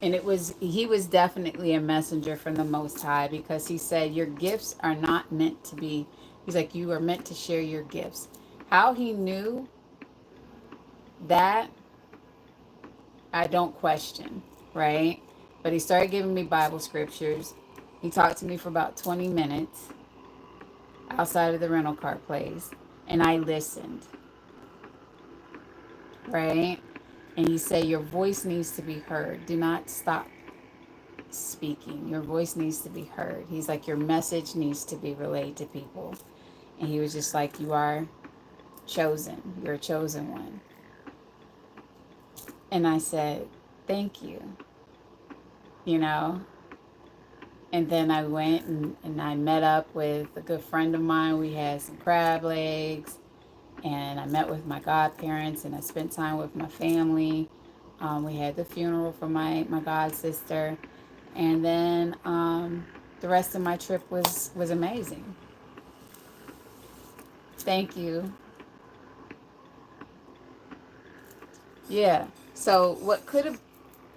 And he was definitely a messenger from the Most High, because he said your gifts are not meant to be, he's like, you are meant to share your gifts. How he knew that, I don't question, right? But he started giving me Bible scriptures. He talked to me for about 20 minutes outside of the rental car place, and I listened, right? And he said, your voice needs to be heard. Do not stop speaking. Your voice needs to be heard. He's like, your message needs to be relayed to people. And he was just like, you are chosen. You're a chosen one. And I said, thank you. You know? And then I went and I met up with a good friend of mine. We had some crab legs. And I met with my godparents, and I spent time with my family. We had the funeral for my god sister. And then the rest of my trip was amazing. Thank you. Yeah. So what could have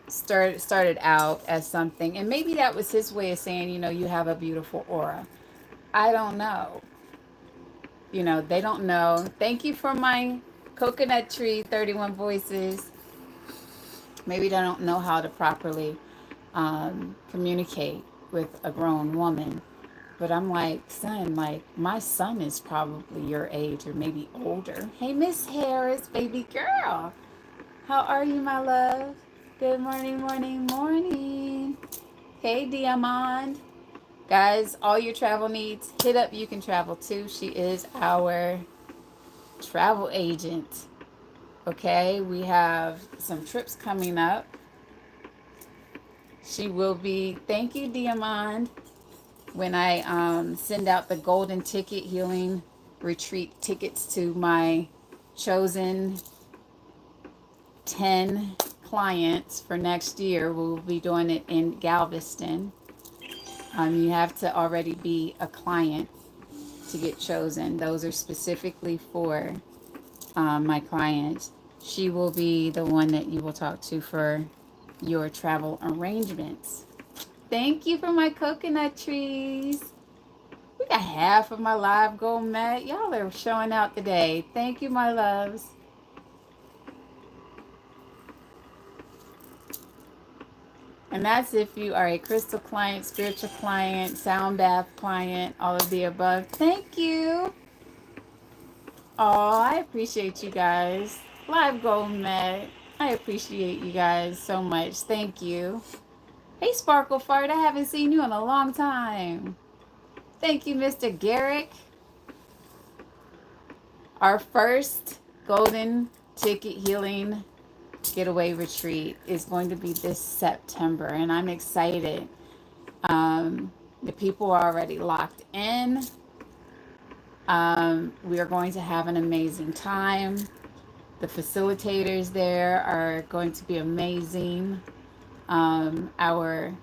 started out as something, and maybe that was his way of saying, you know, you have a beautiful aura. I don't know. You know, they don't know. Thank you for my coconut tree, 31 voices. Maybe they don't know how to properly communicate with a grown woman. But I'm like, son, like, my son is probably your age or maybe older. Hey, Miss Harris, baby girl. How are you, my love? Good morning, morning, morning. Hey, Diamond. Guys, all your travel needs, hit up You Can Travel Too. She is our travel agent. Okay, we have some trips coming up. She will be, thank you, Diamond, when I send out the golden ticket healing retreat tickets to my chosen 10 clients for next year. We'll be doing it in Galveston. You have to already be a client to get chosen. Those are specifically for my clients. She will be the one that you will talk to for your travel arrangements. Thank you for my coconut trees. We got half of my live gold mat. Y'all are showing out today. Thank you, my loves. And that's if you are a crystal client, spiritual client, sound bath client, all of the above. Thank you. Oh, I appreciate you guys. Live gold mat. I appreciate you guys so much. Thank you. Hey, Sparkle Fart. I haven't seen you in a long time. Thank you, Mr. Garrick. Our first golden ticket healing getaway retreat is going to be this September, and I'm excited. The people are already locked in. We are going to have an amazing time. The facilitators there are going to be amazing. Our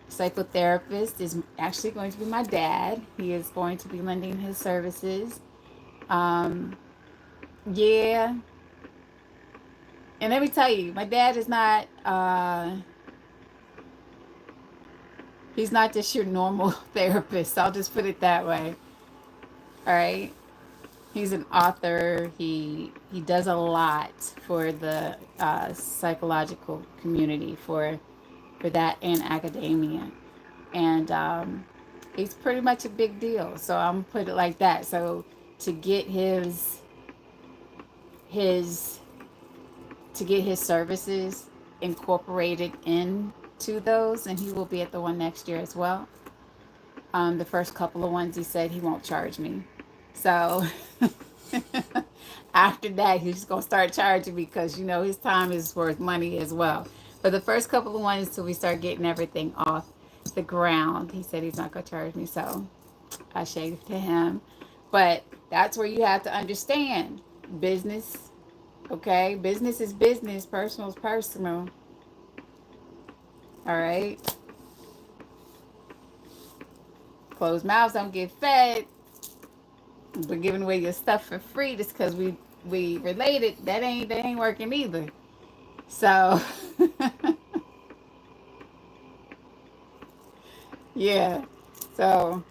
psychotherapist is actually going to be my dad. He is going to be lending his services. Um, yeah. And let me tell you, my dad is not, he's not just your normal therapist. I'll just put it that way. All right. He's an author. He does a lot for the psychological community, for that and academia, and he's pretty much a big deal. So I'm gonna put it like that. So to get his to get his services incorporated into those, and he will be at the one next year as well. The first couple of ones he said he won't charge me. So after that, he's going to start charging me because, you know, his time is worth money as well. But the first couple of ones till we start getting everything off the ground, he said he's not going to charge me. So I shaved to him. But that's where you have to understand business. Okay? Business is business, personal is personal. All right? Closed mouths don't get fed. But giving away your stuff for free just because we related, that ain't working either. So yeah. So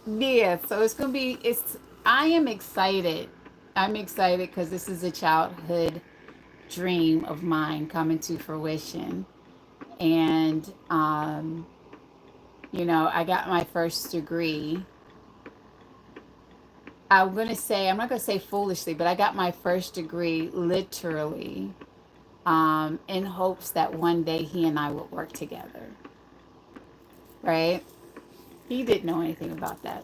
yeah, so it's gonna be it's I am excited. I'm excited because this is a childhood dream of mine coming to fruition. And you know, I got my first degree. I'm not gonna say foolishly, but I got my first degree literally in hopes that one day he and I would work together. Right? He didn't know anything about that.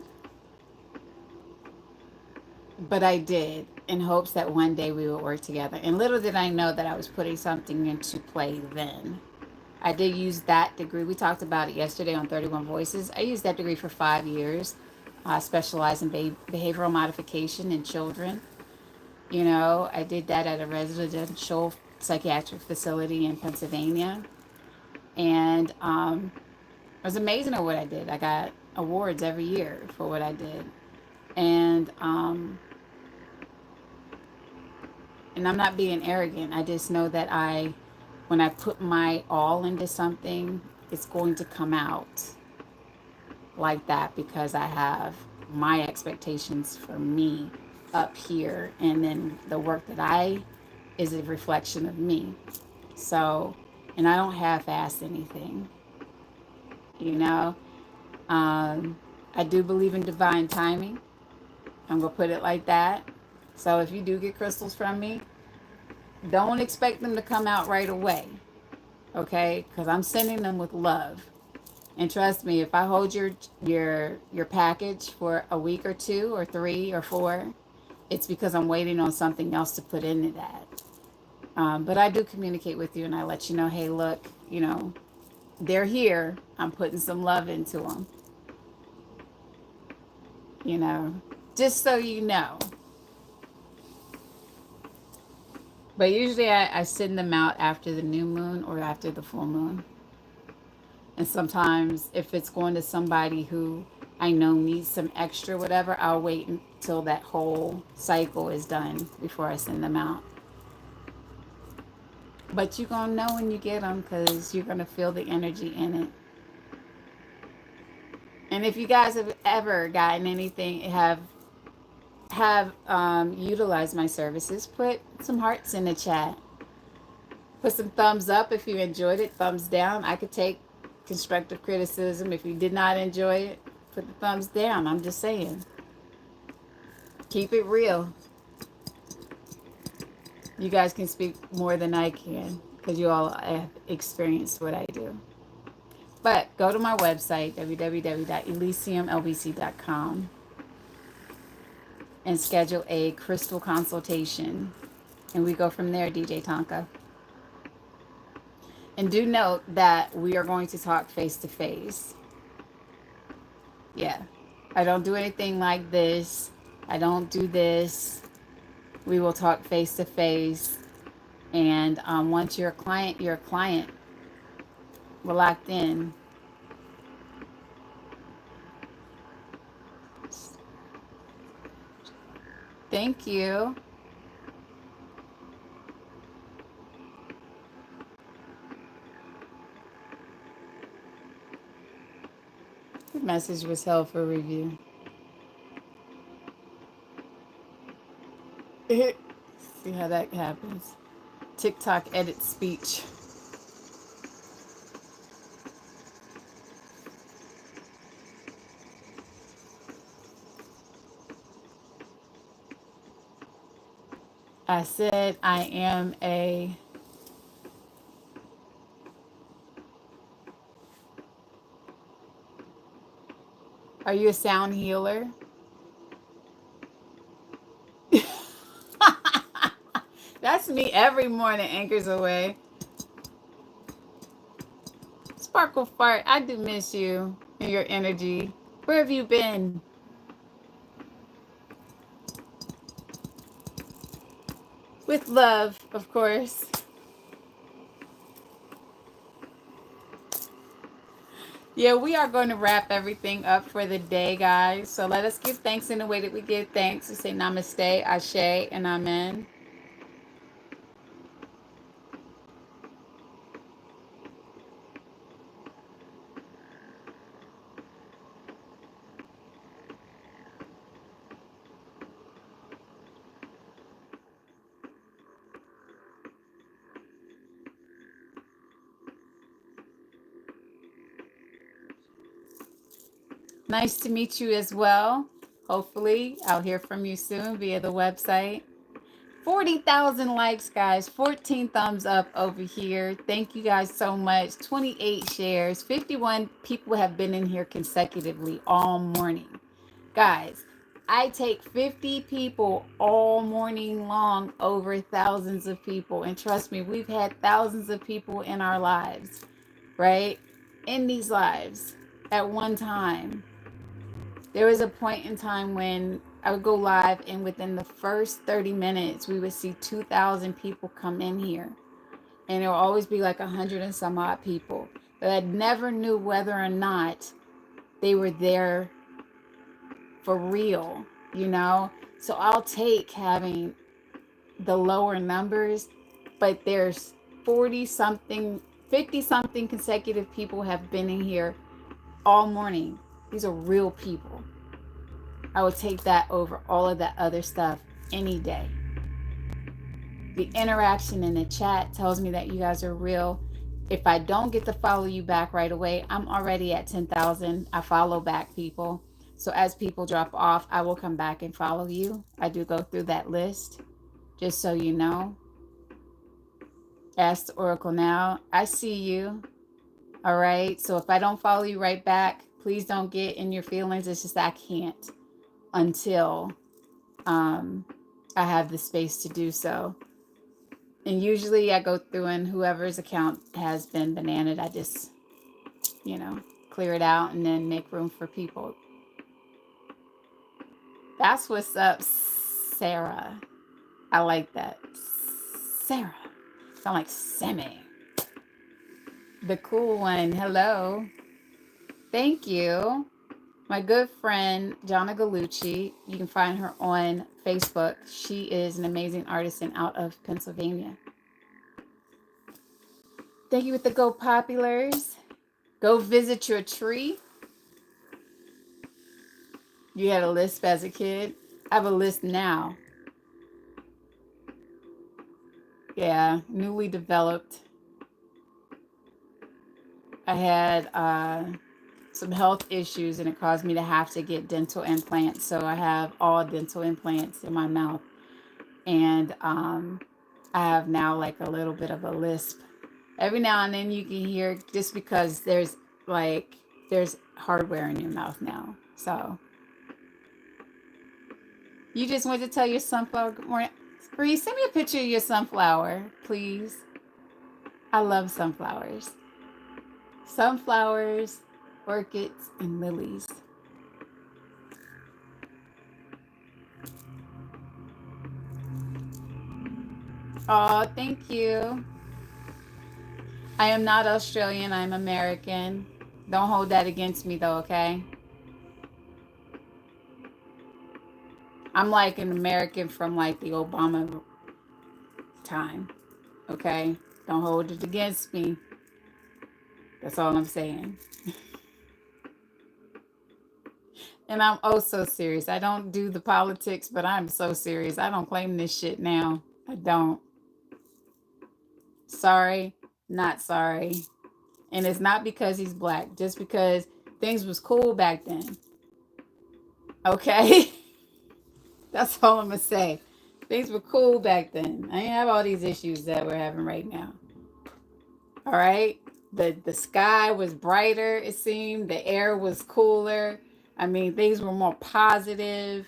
But I did in hopes that one day we would work together. And little did I know that I was putting something into play then. I did use that degree. We talked about it yesterday on 31 Voices. I used that degree for 5 years. I specialize in behavioral modification in children. You know, I did that at a residential psychiatric facility in Pennsylvania. And it was amazing at what I did. I got awards every year for what I did. And I'm not being arrogant. I just know that when I put my all into something, it's going to come out like that because I have my expectations for me up here, and then the work that I is a reflection of me. So, and I don't half-ass anything, you know. I do believe in divine timing. I'm gonna put it like that. So if you do get crystals from me, don't expect them to come out right away, okay? Because I'm sending them with love. And trust me, if I hold your package for a week or two or three or four, it's because I'm waiting on something else to put into that. But I do communicate with you and I let you know, hey, look, you know, they're here. I'm putting some love into them, you know, just so you know. But usually I send them out after the new moon or after the full moon. And sometimes if it's going to somebody who I know needs some extra whatever, I'll wait until that whole cycle is done before I send them out. But you're going to know when you get them because you're going to feel the energy in it. And if you guys have ever gotten anything, have utilized my services, put some hearts in the chat. Put some thumbs up if you enjoyed it, thumbs down. I could take constructive criticism. If you did not enjoy it, put the thumbs down. I'm just saying. Keep it real. You guys can speak more than I can because you all have experienced what I do. But go to my website, www.elysiumlbc.com, and schedule a crystal consultation. And we go from there, DJ Tonka. And do note that we are going to talk face to face. Yeah. I don't do anything like this. I don't do this. We will talk face to face. And once you're a client, you're a client. We're locked in. Thank you. The message was held for review. See how that happens. TikTok edit speech. I said I am a... Are you a sound healer? That's me every morning, anchors away. Sparkle Fart, I do miss you and your energy. Where have you been? With love, of course. Yeah, we are going to wrap everything up for the day, guys. So let us give thanks in the way that we give thanks. We say namaste, ashe, and amen. Nice to meet you as well. Hopefully, I'll hear from you soon via the website. 40,000 likes, guys. 14 thumbs up over here. Thank you guys so much. 28 shares. 51 people have been in here consecutively all morning. Guys, I take 50 people all morning long over thousands of people. And trust me, we've had thousands of people in our lives, right? In these lives at one time. There was a point in time when I would go live, and within the first 30 minutes, we would see 2,000 people come in here. And there will always be like 100 and some odd people. But I never knew whether or not they were there for real, you know? So I'll take having the lower numbers, but there's 40 something, 50 something consecutive people have been in here all morning. These are real people. I would take that over all of that other stuff any day. The interaction in the chat tells me that you guys are real. If I don't get to follow you back right away, I'm already at 10,000. I follow back people. So as people drop off, I will come back and follow you. I do go through that list, just so you know. Ask the Oracle now. I see you. All right. So if I don't follow you right back, please don't get in your feelings. It's just I can't until I have the space to do so. And usually I go through and whoever's account has been bananaed, I just, clear it out and then make room for people. That's what's up, Sarah. I like that. Sarah. Sound like Sammy. The cool one. Hello. Thank you. My good friend, Jonna Galucci. You can find her on Facebook. She is an amazing artisan out of Pennsylvania. Thank you with the Go Populars. Go visit your tree. You had a lisp as a kid. I have a lisp now. Yeah, newly developed. I had some health issues and it caused me to have to get dental implants. So I have all dental implants in my mouth. And I have now like a little bit of a lisp. Every now and then you can hear, just because there's hardware in your mouth now. So you just want to tell your sunflower good morning. Reese, send me a picture of your sunflower, please. I love sunflowers. Sunflowers, orchids, and lilies. Oh, thank you. I am not Australian. I'm American. Don't hold that against me, though, okay? I'm like an American from like the Obama time, okay? Don't hold it against me. That's all I'm saying. And I'm oh so serious. I don't do the politics, but I'm so serious. I don't claim this shit now. I don't. Sorry, not sorry. And it's not because he's black, just because things was cool back then. Okay? That's all I'm gonna say. Things were cool back then. I didn't have all these issues that we're having right now. All right? The sky was brighter, it seemed. The air was cooler. I mean, things were more positive,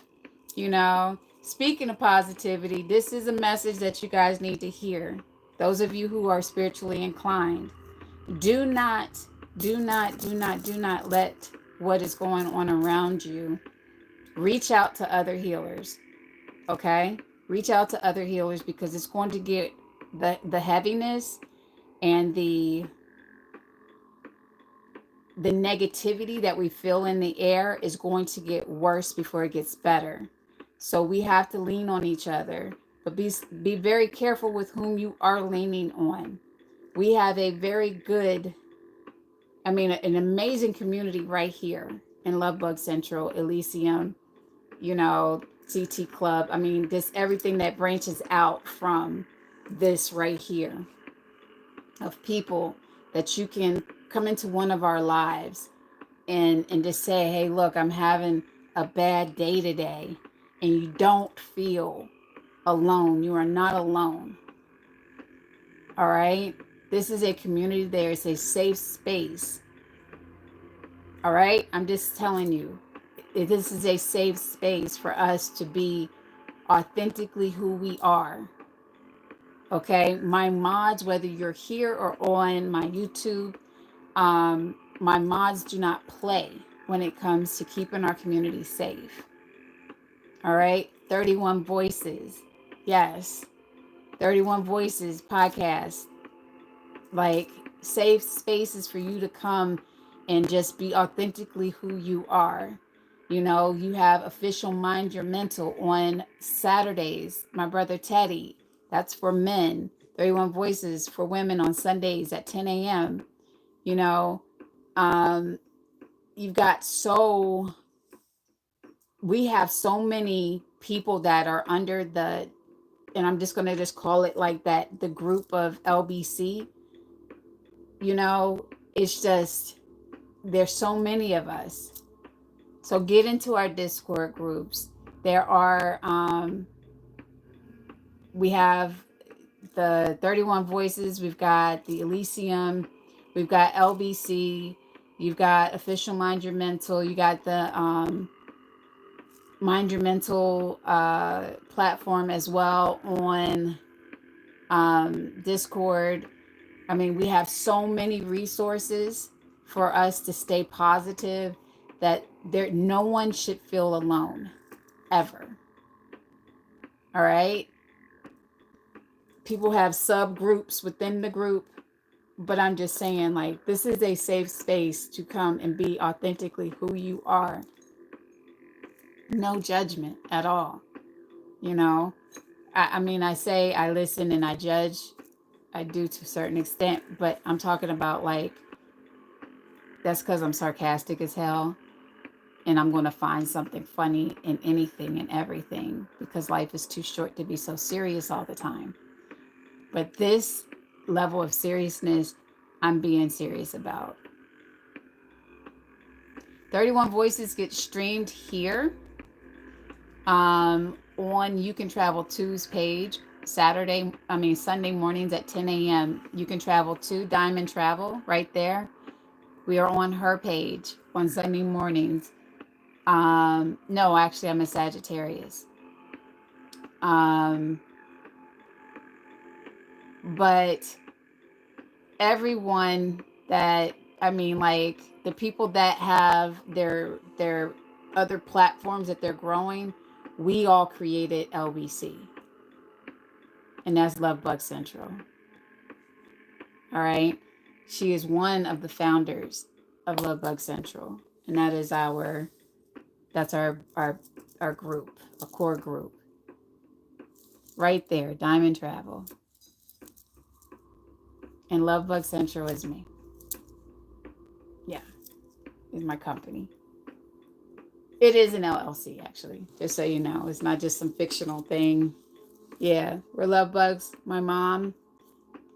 you know. Speaking of positivity, this is a message that you guys need to hear. Those of you who are spiritually inclined, do not, do not let what is going on around you reach out to other healers. Okay? Reach out to other healers because it's going to get the heaviness and the negativity that we feel in the air is going to get worse before it gets better. So we have to lean on each other, but be very careful with whom you are leaning on. We have a very good, I mean, an amazing community right here in LoveBugCentral Elysium, you know, CT Club. I mean, this everything that branches out from this right here of people that you can come into one of our lives and just say, hey, look, I'm having a bad day today, and you don't feel alone. You are not alone. All right? This is a community there. It's a safe space. All right? I'm just telling you, this is a safe space for us to be authentically who we are. Okay? My mods, whether you're here or on my YouTube, my mods do not play when it comes to keeping our community safe. All right. 31 Voices. Yes. 31 Voices podcast. Like safe spaces for you to come and just be authentically who you are. You know, you have official Mind Your Mental on Saturdays. My brother Teddy. That's for men. 31 Voices for women on Sundays at 10 a.m. You know, you've got we have so many people that are under the, and I'm just going to just call it like that, the group of LBC. You know, it's just, there's so many of us. So get into our Discord groups. There are, we have the 31 Voices, we've got the Elysium, we've got LBC, you've got Official Mind Your Mental, you got the Mind Your Mental platform as well on Discord. I mean, we have so many resources for us to stay positive that no one should feel alone ever. All right. People have subgroups within the group, but I'm just saying, like, this is a safe space to come and be authentically who you are. No judgment at all. You know, I mean, I say I listen and I judge. I do to a certain extent, but I'm talking about like, that's because I'm sarcastic as hell. And I'm going to find something funny in anything and everything because life is too short to be so serious all the time. But this level of seriousness, I'm being serious about. 31 Voices get streamed here on You Can Travel 2's page. Sunday mornings at 10 a.m. You Can Travel 2, Diamond Travel, right there. We are on her page on Sunday mornings. No, actually, I'm a Sagittarius. But everyone that, I mean, like the people that have their other platforms that they're growing, we all created LBC. and that's LoveBugCentral. All right. She is one of the founders of LoveBugCentral, and that is that's our group, a core group. Right there, Diamond Travel. And LoveBugCentral is me. Yeah, is my company. It is an LLC, actually, just so you know. It's not just some fictional thing. Yeah, we're Love Bugs. My mom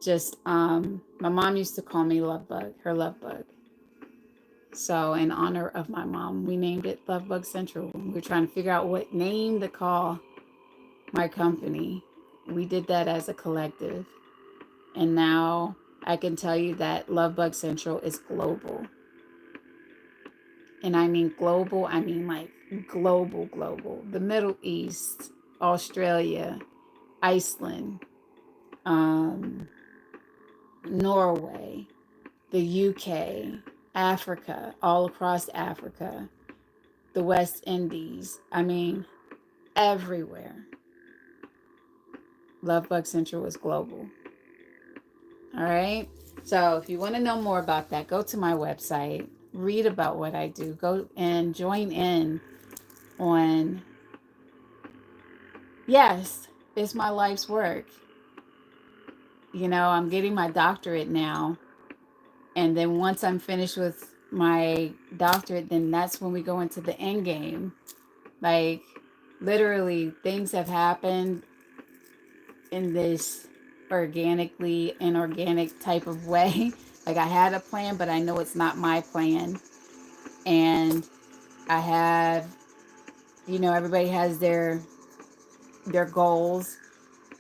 used to call me Love Bug, her Love Bug. So in honor of my mom, we named it LoveBugCentral. We were trying to figure out what name to call my company. We did that as a collective. And now I can tell you that LoveBugCentral is global. And I mean global, I mean like global. The Middle East, Australia, Iceland, Norway, the UK, Africa, all across Africa, the West Indies. I mean, everywhere. LoveBugCentral is global. All right. So if you want to know more about that, go to my website, read about what I do, go and join in on, yes, it's my life's work. You know, I'm getting my doctorate now. And then once I'm finished with my doctorate, then that's when we go into the end game. Like, literally, things have happened in this organically inorganic type of way. Like, I had a plan, but I know it's not my plan. And I have, everybody has their goals.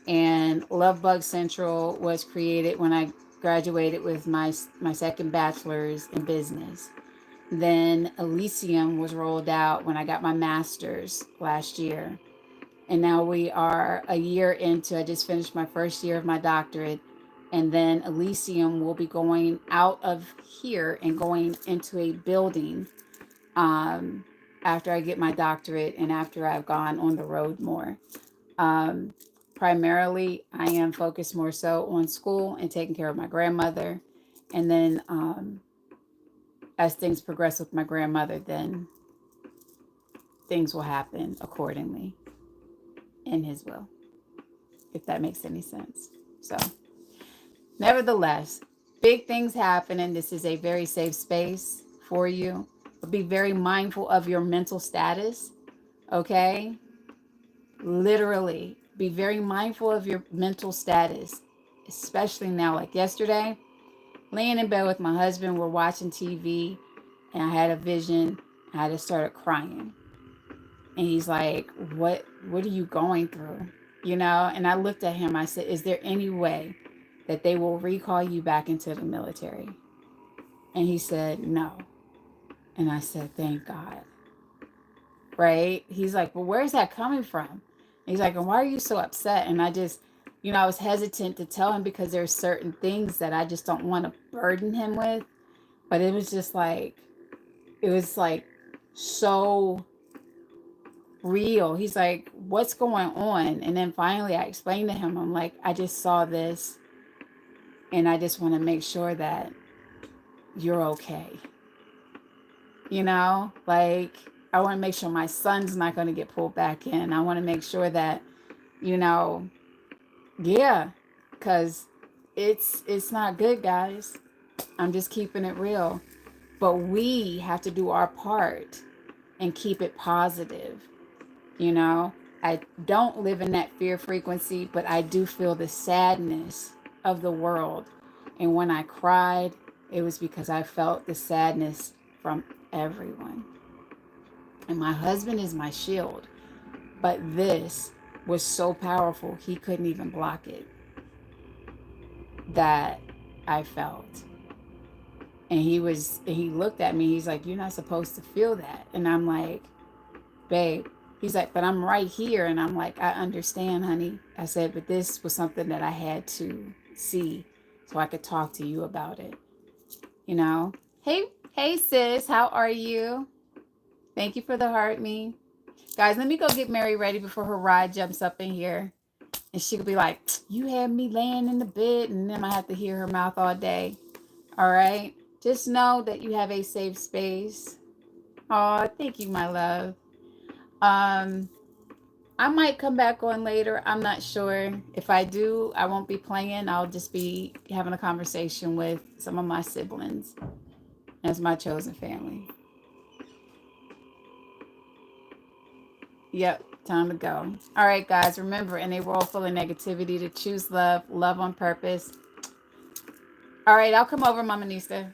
And LoveBugCentral was created when I graduated with my second bachelor's in business. Then Elysium was rolled out when I got my master's last year. And now we are a year into, I just finished my first year of my doctorate. And then Elysium will be going out of here and going into a building after I get my doctorate and after I've gone on the road more. Primarily, I am focused more so on school and taking care of my grandmother. And then as things progress with my grandmother, then things will happen accordingly in his will, if that makes any sense. So, nevertheless, big things happen, and this is a very safe space for you. But be very mindful of your mental status, okay? Literally, be very mindful of your mental status, especially now. Like yesterday, laying in bed with my husband, we're watching TV, and I had a vision. I just started crying. And he's like, what are you going through? And I looked at him. I said, is there any way that they will recall you back into the military? And he said, no. And I said, thank God. Right? He's like, well, where's that coming from? And he's like, and why are you so upset? And I just, I was hesitant to tell him because there's certain things that I just don't want to burden him with. But it was just like, so real. He's like, what's going on? And then finally I explained to him, I'm like, I just saw this and I just want to make sure that you're okay. Like, I want to make sure my son's not going to get pulled back in. I want to make sure that, yeah, because it's not good, guys. I'm just keeping it real. But we have to do our part and keep it positive. I don't live in that fear frequency, but I do feel the sadness of the world. And when I cried, it was because I felt the sadness from everyone. And my husband is my shield. But this was so powerful, he couldn't even block it. That I felt. And he looked at me, he's like, you're not supposed to feel that. And I'm like, babe, he's like, but I'm right here. And I'm like, I understand, honey. I said, but this was something that I had to see so I could talk to you about it. Hey sis, how are you? Thank you for the heart, me. Guys, let me go get Mary ready before her ride jumps up in here And she could be like, you had me laying in the bed, and then I have to hear her mouth all day. All right? Just know that you have a safe space. Oh, thank you, my love. I might come back on later. I'm not sure. If I do, I won't be playing. I'll just be having a conversation with some of my siblings as my chosen family. Yep, time to go. All right, guys, remember, in a world full of negativity, to choose love, love on purpose. All right, I'll come over, Mama Nista.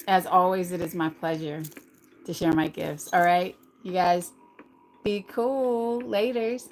As always, it is my pleasure to share my gifts. All right, you guys, be cool. Laters.